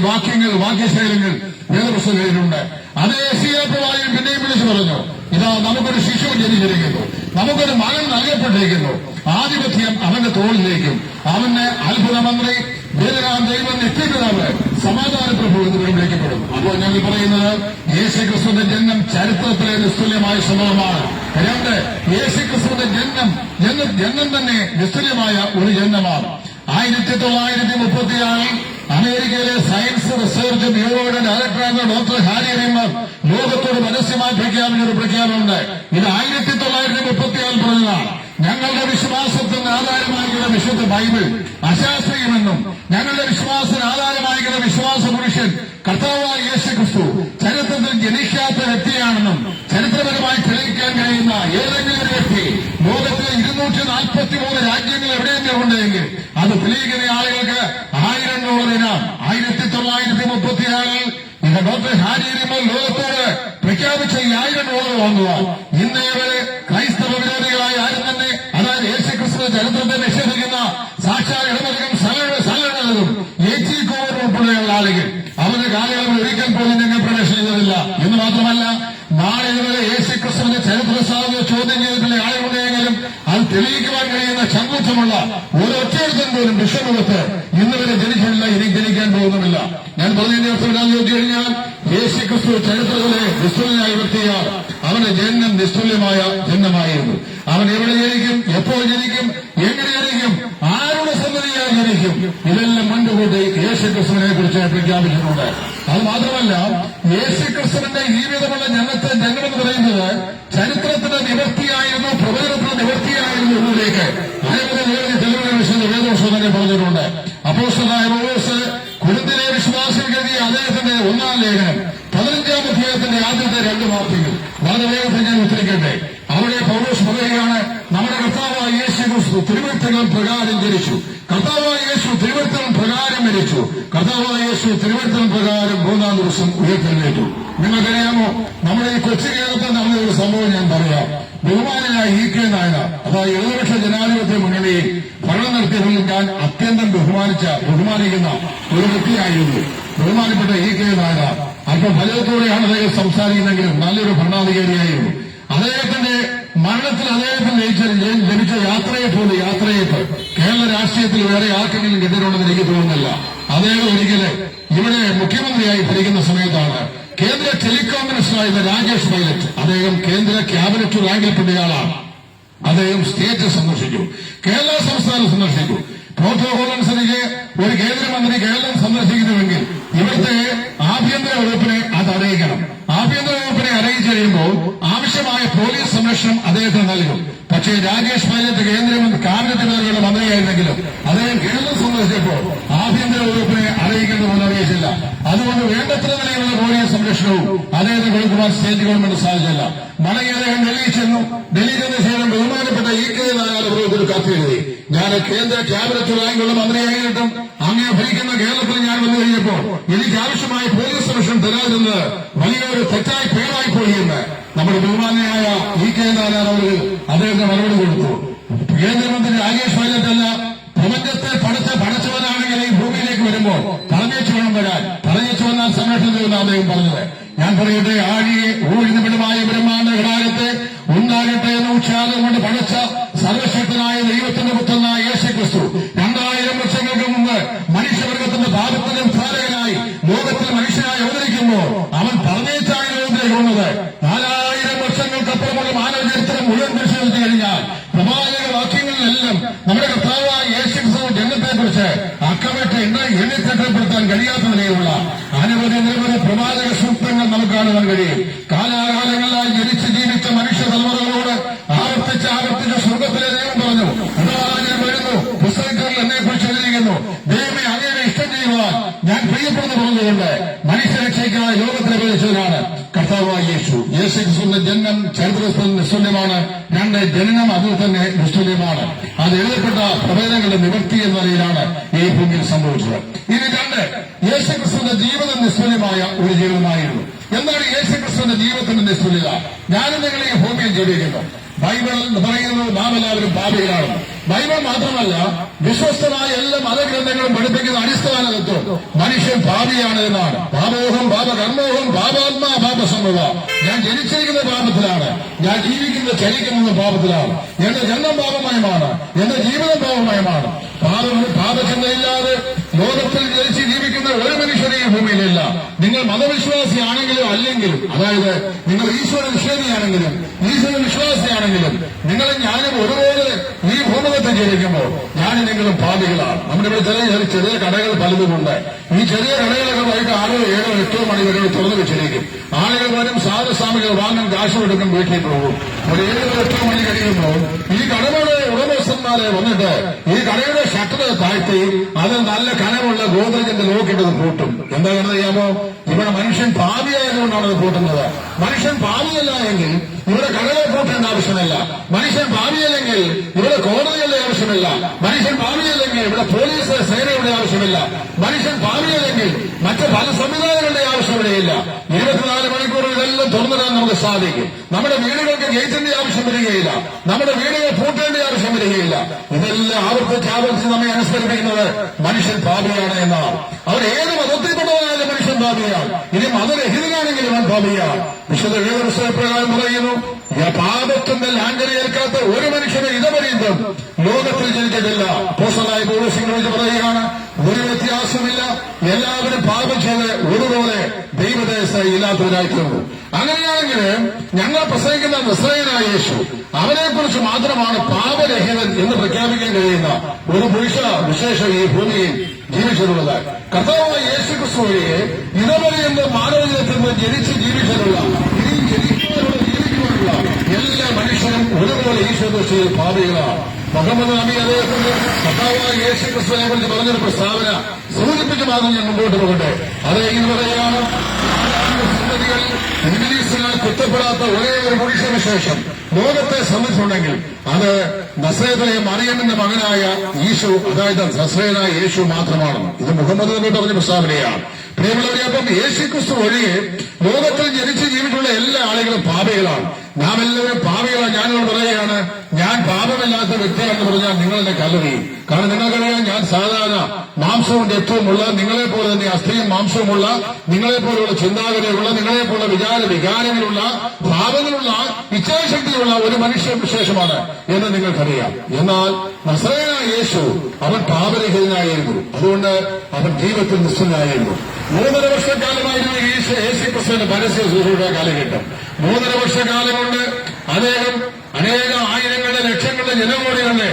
വാക്യശൈലങ്ങൾ വേദപുസ്തകത്തിലുണ്ട്. അത് യെശയ്യാ പ്രവാചകൻ പിന്നെയും വിളിച്ചു പറഞ്ഞു, ഇതാ നമുക്കൊരു ശിശു ജനിച്ചിരിക്കുന്നു, നമുക്കൊരു മകൻ നൽകപ്പെട്ടിരിക്കുന്നു, ആധിപത്യം അവന്റെ തോളിലേക്കും, അവന്റെ അത്ഭുതമന്ത്രി, വേദനാം ദൈവം, നിത്യപിതാവ്, സമാധാന പ്രഭു എന്ന് വിളിക്കപ്പെടും. അപ്പോൾ ഞങ്ങൾ പറയുന്നത് യേശുക്രിസ്തുവിന്റെ ജന്മം ചരിത്രത്തിലെ നിസ്തുല്യമായ സംഭവമാണ്. 2, യേശുക്രിസ്തുവിന്റെ ജന്മം തന്നെ നിസ്തുല്യമായ ഒരു ജന്മമാണ്. 1936 അമേരിക്കയിലെ സയൻസ് റിസർച്ച് ബ്യൂറോയുടെ ഡയറക്ടറായിരുന്ന ഡോക്ടർ ഹാരി റിമർ ലോകത്തോട് പരസ്യമായി പ്രഖ്യാപിച്ച ഒരു പ്രഖ്യാപനമുണ്ട്. ഇത് 1936 പറഞ്ഞതാണ്. ഞങ്ങളുടെ വിശ്വാസത്തിന് ആധാരമായിരിക്കുന്ന വിശുദ്ധ ബൈബിൾ അശാസ്ത്രീയമെന്നും ഞങ്ങളുടെ വിശ്വാസത്തിന് ആധാരമായിരിക്കുന്ന വിശ്വാസ പുരുഷൻ കർത്താവായ യേശുക്രിസ്തു ചരിത്രത്തിൽ ജനിക്കാത്ത വ്യക്തിയാണെന്നും ചരിത്രപരമായി തെളിയിക്കാൻ കഴിയുന്ന ഏതെങ്കിലും ഒരു വ്യക്തി ലോകത്തിലെ 243 രാജ്യങ്ങൾ എവിടെയെങ്കിലും ഉണ്ടെങ്കിൽ അത് തെളിയിക്കുന്ന ആളുകൾക്ക് $1000 ഇനാം. 1936 ഇത് ഡോക്ടർ ഹാരി റിമർ ലോകത്തോട് പ്രഖ്യാപിച്ച ഈ $1000 വാങ്ങുക. ഇന്നേ വരെ ക്രൈസ്തവ വിരോധികളായ ആരും തന്നെ, അതായത് യേശുക്രിസ്തു ചരിത്രത്തെ നിഷേധിക്കുന്ന സാക്ഷാൽ ഇടമലകം സകലരും ഏച്ചി കോവർ ഉൾപ്പെടെയുള്ള ആളുകൾ അവരുടെ കാലയളവിൽ ഒരിക്കൽ പോലും ഞങ്ങൾ പ്രവേശനം ചെയ്തതില്ല. എന്ന് മാത്രമല്ല, നാളെ ഇതുവരെ യേശുക്രിസ്തുവിന്റെ ചരിത്ര സാധ്യത ചോദ്യം ചെയ്തിട്ടുള്ള ആളുകളുടെയെങ്കിലും അത് തെളിയിക്കുവാൻ കഴിയുന്ന ചങ്കൂറ്റമുള്ള ഒരൊറ്റയെടുത്തൻ പോലും വിഷമുഖത്ത് ഇന്ന് വരെ ജനിച്ചിട്ടില്ല, ഇനി ജനിക്കാൻ പോകുന്നുമില്ല. ഞാൻ പറഞ്ഞതിന്റെ അർത്ഥം എന്താണെന്ന് ചോദിച്ചു കഴിഞ്ഞാൽ, യേശുക്രിസ്തു ചരിത്രത്തിലെ നിസ്തുല്യനായ വ്യക്തിയാണ്. അവന്റെ ജന്മം നിസ്തുല്യമായ ജന്മമായിരുന്നു. അവൻ എവിടെ ജനിക്കും, എപ്പോൾ ജനിക്കും, എങ്ങനെ കൂട്ടി യേശുക്രിസ്തുവിനെ കുറിച്ച് പ്രഖ്യാപിച്ചിട്ടുണ്ട്. അത് മാത്രമല്ല, യേശുക്രിസ്തുവിന്റെ ജീവിതമുള്ള ജനമെന്ന് പറയുന്നത് ചരിത്രത്തിന്റെ നിവൃത്തിയായിരുന്നു, പ്രവചനത്തിന്റെ നിവൃത്തിയായിരുന്നു എന്നതിലേക്ക് അനവധി തെളിവുകൾ വിശുദ്ധ വേദപുസ്തകം തന്നെ പറഞ്ഞിട്ടുണ്ട്. അപ്പോസ്തലനായ പൗലോസ് കൊരിന്ത്യയിലെ വിശ്വാസികൾക്ക് എഴുതിയ അദ്ദേഹത്തിന്റെ 1-ാം ലേഖനം 15-ാം അധ്യായത്തിന്റെ ആദ്യത്തെ 2 വാക്യങ്ങൾ വളരെ വേഗത്തിൽ ഞാൻ ഉദ്ധരിക്കട്ടെ. അവിടെ പൗലോസ് പറയുകയാണ്, നമ്മുടെ കർത്താവായ യേശു ക്രിസ്തു തിരുവഴുത്തുകൾ പ്രകാരം ജനിച്ചു, കർത്താവായ യേശു തിരുവഴുത്തുകൾ പ്രകാരം മരിച്ചു, കർത്താവായ യേശു തിരുവഴുത്തുകൾ പ്രകാരം 3-ാം ദിവസം ഉയർത്തെഴുന്നേറ്റു. നിങ്ങൾക്കറിയാമോ, നമ്മുടെ ഈ കൊച്ചു കേരളത്തിൽ നടന്ന ഒരു സംഭവം ഞാൻ പറയാം. ബഹുമാനായ ഇ.കെ. നായനാർ, അതായത് ഇടതുപക്ഷ ജനാധിപത്യ മുന്നണിയിൽ ഭരണം നടത്തിയതിൽ ഞാൻ അത്യന്തം ബഹുമാനിക്കുന്ന ഒരു വ്യക്തിയായിരുന്നു ബഹുമാനപ്പെട്ട ഇ.കെ. നായനാർ. അല്പം ഫലത്തോടെയാണ് അദ്ദേഹം സംസാരിക്കുന്നെങ്കിലും നല്ലൊരു ഭരണാധികാരിയായിരുന്നു. അദ്ദേഹത്തിന്റെ മരണത്തിൽ അദ്ദേഹത്തിന് ലഭിച്ച യാത്രയപ്പ് കേരള രാഷ്ട്രീയത്തിൽ വേറെ ആർക്കെങ്കിലും കിട്ടിയിട്ടുണ്ടെന്ന് എനിക്ക് തോന്നുന്നില്ല. അദ്ദേഹം ഒരിക്കല് ഇവിടെ മുഖ്യമന്ത്രിയായി ഭരിക്കുന്ന സമയത്താണ് കേന്ദ്ര ടെലികോം മിനിസ്റ്ററായിരുന്ന രാജേഷ് പൈലറ്റ്, അദ്ദേഹം കേന്ദ്ര ക്യാബിനറ്റ് റാങ്കിൽപ്പെട്ടയാളാണ്. അദ്ദേഹം സ്റ്റേറ്റ് സന്ദർശിച്ചു, കേരള സംസ്ഥാനം സന്ദർശിച്ചു. പ്രോട്ടോകോൾ അനുസരിച്ച് ഒരു കേന്ദ്രമന്ത്രി കേരളം സന്ദർശിക്കുന്നുവെങ്കിൽ ഇവിടുത്തെ ആഭ്യന്തര വകുപ്പിനെ അത് അറിയിക്കണം. ആഭ്യന്തര വകുപ്പിനെ അറിയിച്ചു കഴിയുമ്പോൾ ആവശ്യമായ പോലീസ് സംരക്ഷണം അദ്ദേഹത്തിന് നൽകും. പക്ഷേ രാജേഷ് പൈലറ്റ് കേന്ദ്രമന്ത്രി ക്യാബിനറ്റ് മേഖലയുടെ മന്ത്രിയായിരുന്നെങ്കിലും അദ്ദേഹം കേരളം സന്ദർശിച്ചപ്പോൾ ആഭ്യന്തര വകുപ്പിനെ അറിയിക്കേണ്ടതെന്ന് അറിയിച്ചില്ല. അതുകൊണ്ട് വേണ്ടത്ര നിലയിലുള്ള പോലീസ് സംരക്ഷണവും അദ്ദേഹത്തിന് കൊടുക്കുവാൻ സ്റ്റേറ്റ് ഗവൺമെന്റ് സാധിച്ചില്ല. മടങ്ങി അദ്ദേഹം ഡൽഹി ചെന്നു. ഡൽഹി ചെന്ന ശേഷം ബഹുമാനപ്പെട്ട ഇ.കെ. നായനാർ ഒരു കത്തെഴുതി, ഞാൻ കേന്ദ്ര ക്യാബിനറ്റ് റാങ്കുള്ള മന്ത്രിയായിട്ടും അങ്ങനെ ഭരിക്കുന്ന കേരളത്തിൽ ഞാൻ വന്നു കഴിഞ്ഞപ്പോൾ എനിക്ക് ആവശ്യമായ പോലീസ് സംരക്ഷണം തരാതെന്ന് വലിയൊരു തെറ്റായി പേരായി പോയി എന്ന് നമ്മുടെ ബഹുമാന്യനായ ഇ.കെ. നായനാർ അവർ അദ്ദേഹത്തിന് മറുപടി കൊടുത്തു. കേന്ദ്രമന്ത്രി രാജേഷ് പൈലറ്റ് അല്ല, പ്രപഞ്ചത്തെ പഠിച്ചവനാണെങ്കിൽ ഈ ഭൂമിയിലേക്ക് വരുമ്പോൾ പറഞ്ഞേച്ചു വേണം വരാൻ, പറഞ്ഞേച്ചു വന്നാൽ സംരക്ഷണം ചെയ്യുന്ന അദ്ദേഹം പറഞ്ഞത്. ഞാൻ പറയട്ടെ, ആഴിയെ ഊഴിനിമിടമായ ബ്രഹ്മാണ്ഡ ഘടാകത്തെ ഉണ്ടാകട്ടെ എന്ന ഉച്ചാരണം കൊണ്ട് പഠിച്ച സർവശക്തനായ ദൈവത്തിന്റെ പുത്രനായ യേശുക്രിസ്തു 2000 വർഷങ്ങൾക്ക് മുമ്പ് മനുഷ്യവർഗത്തിന്റെ പാപത്തിന്റെ ഉദ്ധാരകനായി ലോകത്തിൽ മനുഷ്യനായി അവതരിക്കുമ്പോൾ അവൻ പറഞ്ഞേച്ചായ ലോകത്തിലേക്ക് വന്നത് 4000 വർഷങ്ങൾക്കപ്പുറമുള്ള മാനവ ചരിത്രം മുഴുവൻ പരിശോധിച്ചു കഴിഞ്ഞാൽ പ്രവാചക വാക്യങ്ങളിലെല്ലാം നമ്മുടെ കർത്താവായ യേശുക്രിസ്തു ജനത്തെക്കുറിച്ച് അക്കമിട്ട് എണ്ണിത്തിട്ടപ്പെടുത്താൻ കഴിയാത്ത നിലയിലുള്ള അനവധി പ്രവാചക സൂക്തങ്ങൾ നമുക്ക് കാണുവാൻ കഴിയും. കാലാകാലങ്ങളായി ജനിച്ച് ജീവിച്ച മനുഷ്യ തലമുറകളോട് ആവർത്തിച്ച് സ്വർഗത്തിലെ ദൈവം പറഞ്ഞു, ഞാൻ വരുന്നു, പുസ്തകങ്ങളിൽ എന്നെ കുറിച്ച് എഴുതിയിരിക്കുന്നു, ദൈവമേ അങ്ങയുടെ ഇഷ്ടം ചെയ്യുവാൻ ഞാൻ പ്രിയപ്പെടുന്നു പറഞ്ഞുകൊണ്ട് മനുഷ്യരക്ഷയ്ക്കായി ലോകത്തിലെ വിളിച്ചവനാണ് കർത്താവായ യേശു. യേശുക്രിസ്തുവിന്റെ ജന്മം ചരിത്രത്തിൽ നിസ്തുല്യമാണ്. 2 ജനനം അതിൽ തന്നെ നിസ്തുല്യമാണ്. അത് എഴുതപ്പെട്ട പ്രവചനങ്ങളുടെ നിവൃത്തി എന്ന നിലയിലാണ് ഈ ഭൂമിയിൽ സംഭവിച്ചത്. ഇനി 2, യേശുക്രിസ്തുവിന്റെ ജീവിതം നിസ്തുല്യമായ ഒരു ജീവിതമായിരുന്നു. എന്താണ് യേശുക്രിസ്തുവിന്റെ ജീവിതത്തിന്റെ നിസ്തുല്യത? ഞാനും നിങ്ങൾ ഈ ഭൂമിയിൽ ജീവിക്കുന്നു. ബൈബിൾ പറയുന്നു നാം എല്ലാവരും പാപികളാണ്. ബൈബിൾ മാത്രമല്ല, വിശ്വസ്തമായ എല്ലാ മതഗ്രന്ഥങ്ങളും പഠിപ്പിക്കുന്ന അടിസ്ഥാന തത്വം മനുഷ്യൻ പാപിയാണ് എന്നാണ്. പാപോഹം പാപകർമ്മോഹം പാപാത്മാ പാപസംഭവ. ഞാൻ ജനിച്ചിരിക്കുന്ന പാപത്തിലാണ്, ഞാൻ ജീവിക്കുന്നത് ചരിക്കുന്നത് പാപത്തിലാണ്. എന്റെ ജന്മം പാപമയമാണ്, എന്റെ ജീവിതം പാപമയമാണ്. പാപചിന്തയില്ലാതെ ലോകത്തിൽ ജനിച്ച് ജീവിക്കുന്ന ഒരു മനുഷ്യനെയും ഭൂമിയിലില്ല. നിങ്ങൾ മതവിശ്വാസിയാണെങ്കിലും അല്ലെങ്കിലും, അതായത് നിങ്ങൾ ഈശ്വര നിഷേധിയാണെങ്കിലും ഈശ്വര വിശ്വാസിയാണെങ്കിലും നിങ്ങളും ഞാനും ഒരുപോലെ ഈ ഭൂമുഖത്ത് ജീവിക്കുമ്പോൾ ഞാനും നിങ്ങളും പാപികളാണ്. നമ്മുടെ ഇവിടെ ചെറിയ കടകൾ പലതുമുണ്ട്. ഈ ചെറിയ കടകളൊക്കെ വൈകിട്ട് 6, 7, 8 മണി വരെ തുറന്നു വെച്ചിരിക്കും. ആളുകൾ വരും, സാധനസാമഗ്രികൾ വാങ്ങും, കാശ് കൊടുക്കും, വീട്ടിൽ പോകും. ഒരു 7, 8 മണി കഴിയുമ്പോൾ ഈ കടകളുടെ ഉടമസ്ഥന്മാരെ വന്നിട്ട് ഈ കടയുടെ ഷട്ടർ താഴ്ത്തി അത് നല്ല കനമുള്ള ഗോദ്രജിന്റെ ലോക്കിട്ടത് പൂട്ടും. എന്താണെന്ന് അറിയാമോ? ഇവിടെ മനുഷ്യൻ പാപിയായതുകൊണ്ടാണ് അത് പൂട്ടുന്നത്. മനുഷ്യൻ പാപിയല്ല എങ്കിൽ ഇവിടെ കടകളെ പൂട്ടേണ്ട ആവശ്യമില്ല. മനുഷ്യൻ പാപിയല്ലെങ്കിൽ ഇവിടെ കോടതികളുടെ ആവശ്യമില്ല. മനുഷ്യൻ പാപിയല്ലെങ്കിൽ ഇവിടെ പോലീസ് സേനയുടെ ആവശ്യമില്ല. മനുഷ്യൻ പാപിയല്ലെങ്കിൽ മറ്റ് പല സംവിധാനങ്ങളുടെ ആവശ്യം ഇവിടെയില്ല. 24 മണിക്കൂർ ഇതെല്ലാം തുറന്നിടാൻ നമുക്ക് സാധിക്കും. നമ്മുടെ വീടുകൾക്ക് ഗേറ്റിന്റെ ആവശ്യം വരികയില്ല. നമ്മുടെ വീടുകൾ പൂട്ടേണ്ട ആവശ്യം വരികയില്ല. ഇതെല്ലാം ആവർത്തിച്ച് നമ്മെ അനുസ്മരിപ്പിക്കുന്നത് മനുഷ്യൻ പാപിയാണ് എന്നാണ്. അവർ ഏത് മതത്തിൽപ്പെട്ടവനായാലും മനുഷ്യൻ പാപിയാണ്. ഇനി മതരഹിതനാണെങ്കിലും അവൻ പാപിയാണ്. വിശുദ്ധ വേദപുസ്തകപ്രകാരം പറയുന്നു, പാപത്തിന്റെ ലാഞ്ചനയേൽക്കാത്ത ഒരു മനുഷ്യനെ ഇതപര്യന്തം ലോകത്തിൽ ജനിച്ചിട്ടില്ല. അപ്പോസ്തലനായ പൗലോസ് പറയുകയാണ്, ഒരു വ്യത്യാസമില്ല, എല്ലാവരും പാപം ചെയ്ത് ഒരുപോലെ ദൈവദേശം ഇല്ലാത്തവരായി തീർന്നു. അങ്ങനെയാണെങ്കിൽ ഞങ്ങൾ പ്രസംഗിക്കുന്ന നസ്രായനായ യേശു, അവനെക്കുറിച്ച് മാത്രമാണ് പാപരഹിതൻ എന്ന് പ്രഖ്യാപിക്കാൻ കഴിയുന്ന ഒരു പുരുഷ വിശേഷം ഈ ഭൂമിയിൽ ജീവിച്ചിട്ടുള്ളത്. കർത്താവായ യേശുക്രിസ്തു വഴിയെ ഇതുവരെയുള്ള മാനവജനത്തിൽ നിന്ന് ജനിച്ച് ജീവിച്ചിട്ടുള്ള, ഇനി ജീവിക്കുവാനുള്ള എല്ലാ മനുഷ്യരും ഒരുപോലെ ഈശ്വരദൃഷ്ടിയിൽ പാപികളാണ്. മുഹമ്മദ് നബി അദ്ദേഹത്തിന്റെ കർത്താവായ യേശുക്രിസ്തുവിനെ കുറിച്ച് പറഞ്ഞൊരു പ്രസ്താവന സൂചിപ്പിച്ച് മാത്രം ഞാൻ മുമ്പോട്ട് പോകട്ടെ. അത് ഇന്ന് പറയുകയാണ്, സന്തതികൾ ഇംഗ്ലീഷിനാൽ കുറ്റപ്പെടാത്ത ഒരേ ഒരു പുരുഷവിശേഷം ലോകത്തെ സംബന്ധിച്ചുണ്ടെങ്കിൽ അത് നസ്രയത്തിലെ മറിയമിന്റെ മകനായ യേശു, അതായത് നസ്രയനായ യേശു മാത്രമാണ്. ഇത് മുഹമ്മദ് നബി പറഞ്ഞ പ്രസ്താവനയാണ്. പ്രിയമുള്ളവരെ, അപ്പം യേശുക്രിസ്തു ഒഴികെ ലോകത്തിൽ ജനിച്ച് ജീവിച്ചിട്ടുള്ള എല്ലാ ആളുകളും പാപികളാണ്. നാം എല്ലാവരും പാപികളാണ്. ഞാനിവിടെ പറയുകയാണ്, ഞാൻ പാപമില്ലാത്ത വ്യക്തിയാണെന്ന് പറഞ്ഞാൽ നിങ്ങൾ എന്നെ കല്ലെറിയും. കാരണം നിങ്ങൾക്കറിയാം, ഞാൻ സാധാരണ മാംസവും രക്തവുമുള്ള, നിങ്ങളെപ്പോലെ തന്നെ അസ്ഥിയും മാംസവുമുള്ള, നിങ്ങളെപ്പോലുള്ള ചിന്താഗതിയുള്ള, നിങ്ങളെപ്പോലുള്ള വികാരങ്ങളുള്ള, ഭാവങ്ങളുള്ള, ഇച്ഛാശക്തിയുള്ള ഒരു മനുഷ്യവിശേഷമാണ് എന്ന് നിങ്ങൾക്കറിയാം. എന്നാൽ നസ്രയനായ യേശു അവൻ പാപരഹിതനായിരുന്നു. അതുകൊണ്ട് അവൻ ജീവിതത്തിൽ നിശ്ചലനായിരുന്നു. 3.5 വർഷക്കാലമായിരുന്നു യേശുക്രിസ്തുവിന്റെ പരസ്യ ശുശ്രൂഷ കാലഘട്ടം. 3.5 വർഷക്കാലം കൊണ്ട് അദ്ദേഹം അനേകം ആയിരങ്ങളുടെ ലക്ഷങ്ങളുടെ ജനകോടികളെ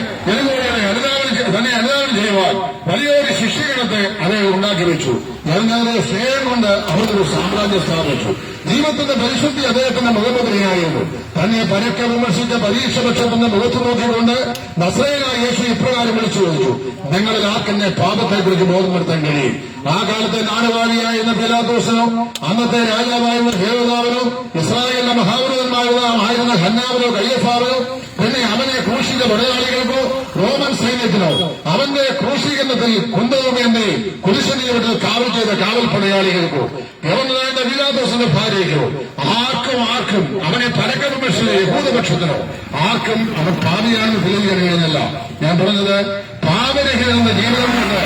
തന്നെ അനുദാനം ചെയ്യുവാൻ വലിയൊരു ശിഷ്യഗണത്തെ അദ്ദേഹം ഉണ്ടാക്കി വെച്ചു. ജനങ്ങളുടെ സ്നേഹം കൊണ്ട് അവർക്കൊരു സാമ്രാജ്യം സ്ഥാപിച്ചു. ജീവിതത്തിന്റെ പരിശുദ്ധി അദ്ദേഹത്തിന്റെ മുഖമുദ്രയായിരുന്നു. തന്നെ പരക്കെ വിമർശിച്ച പരീക്ഷപക്ഷത്തിന്റെ മുഖത്ത് നോക്കിക്കൊണ്ട് നസ്രയനായ യേശു ഇപ്രകാരം വിളിച്ചു ചോദിച്ചു, നിങ്ങളിൽ ആർക്കെന്നെ പാപത്തെക്കുറിച്ച് ബോധപ്പെടുത്താൻ കഴിയും? ആ കാലത്തെ നാടുവാഴിയായിരുന്ന പിലാത്തോസിനോ, അന്നത്തെ രാജാവായിരുന്ന ഹേരോദാവിനോ, ഇസ്രായേലിന്റെ മഹാപുരോഹിതന്മാരായിരുന്ന ഹന്നാവിനോ കയ്യഫാവിനോ, പിന്നെ അവനെ ക്രൂശിച്ച പടയാളികൾക്കോ, റോമൻ സൈന്യത്തിനോ, അവന്റെ ക്രൂശീകരണത്തിൽ കുന്തവുമേന്തി കുരിശനിയോട് കാവൽ ചെയ്ത കാവൽ പടയാളികൾക്കോ, ഗവർണറായ പിലാത്തോസിന്റെ ഭാര്യയ്ക്കോ, ആർക്കും അവനെ പരക്കെ വിമർശിച്ച യഹൂദപക്ഷത്തിനോ ആർക്കും അവൻ പാപിയാണെന്ന് തെളിയിക്കുകയല്ല. ഞാൻ പറഞ്ഞത്, പാപരഹിതമെന്ന ജീവിതം കൊണ്ട്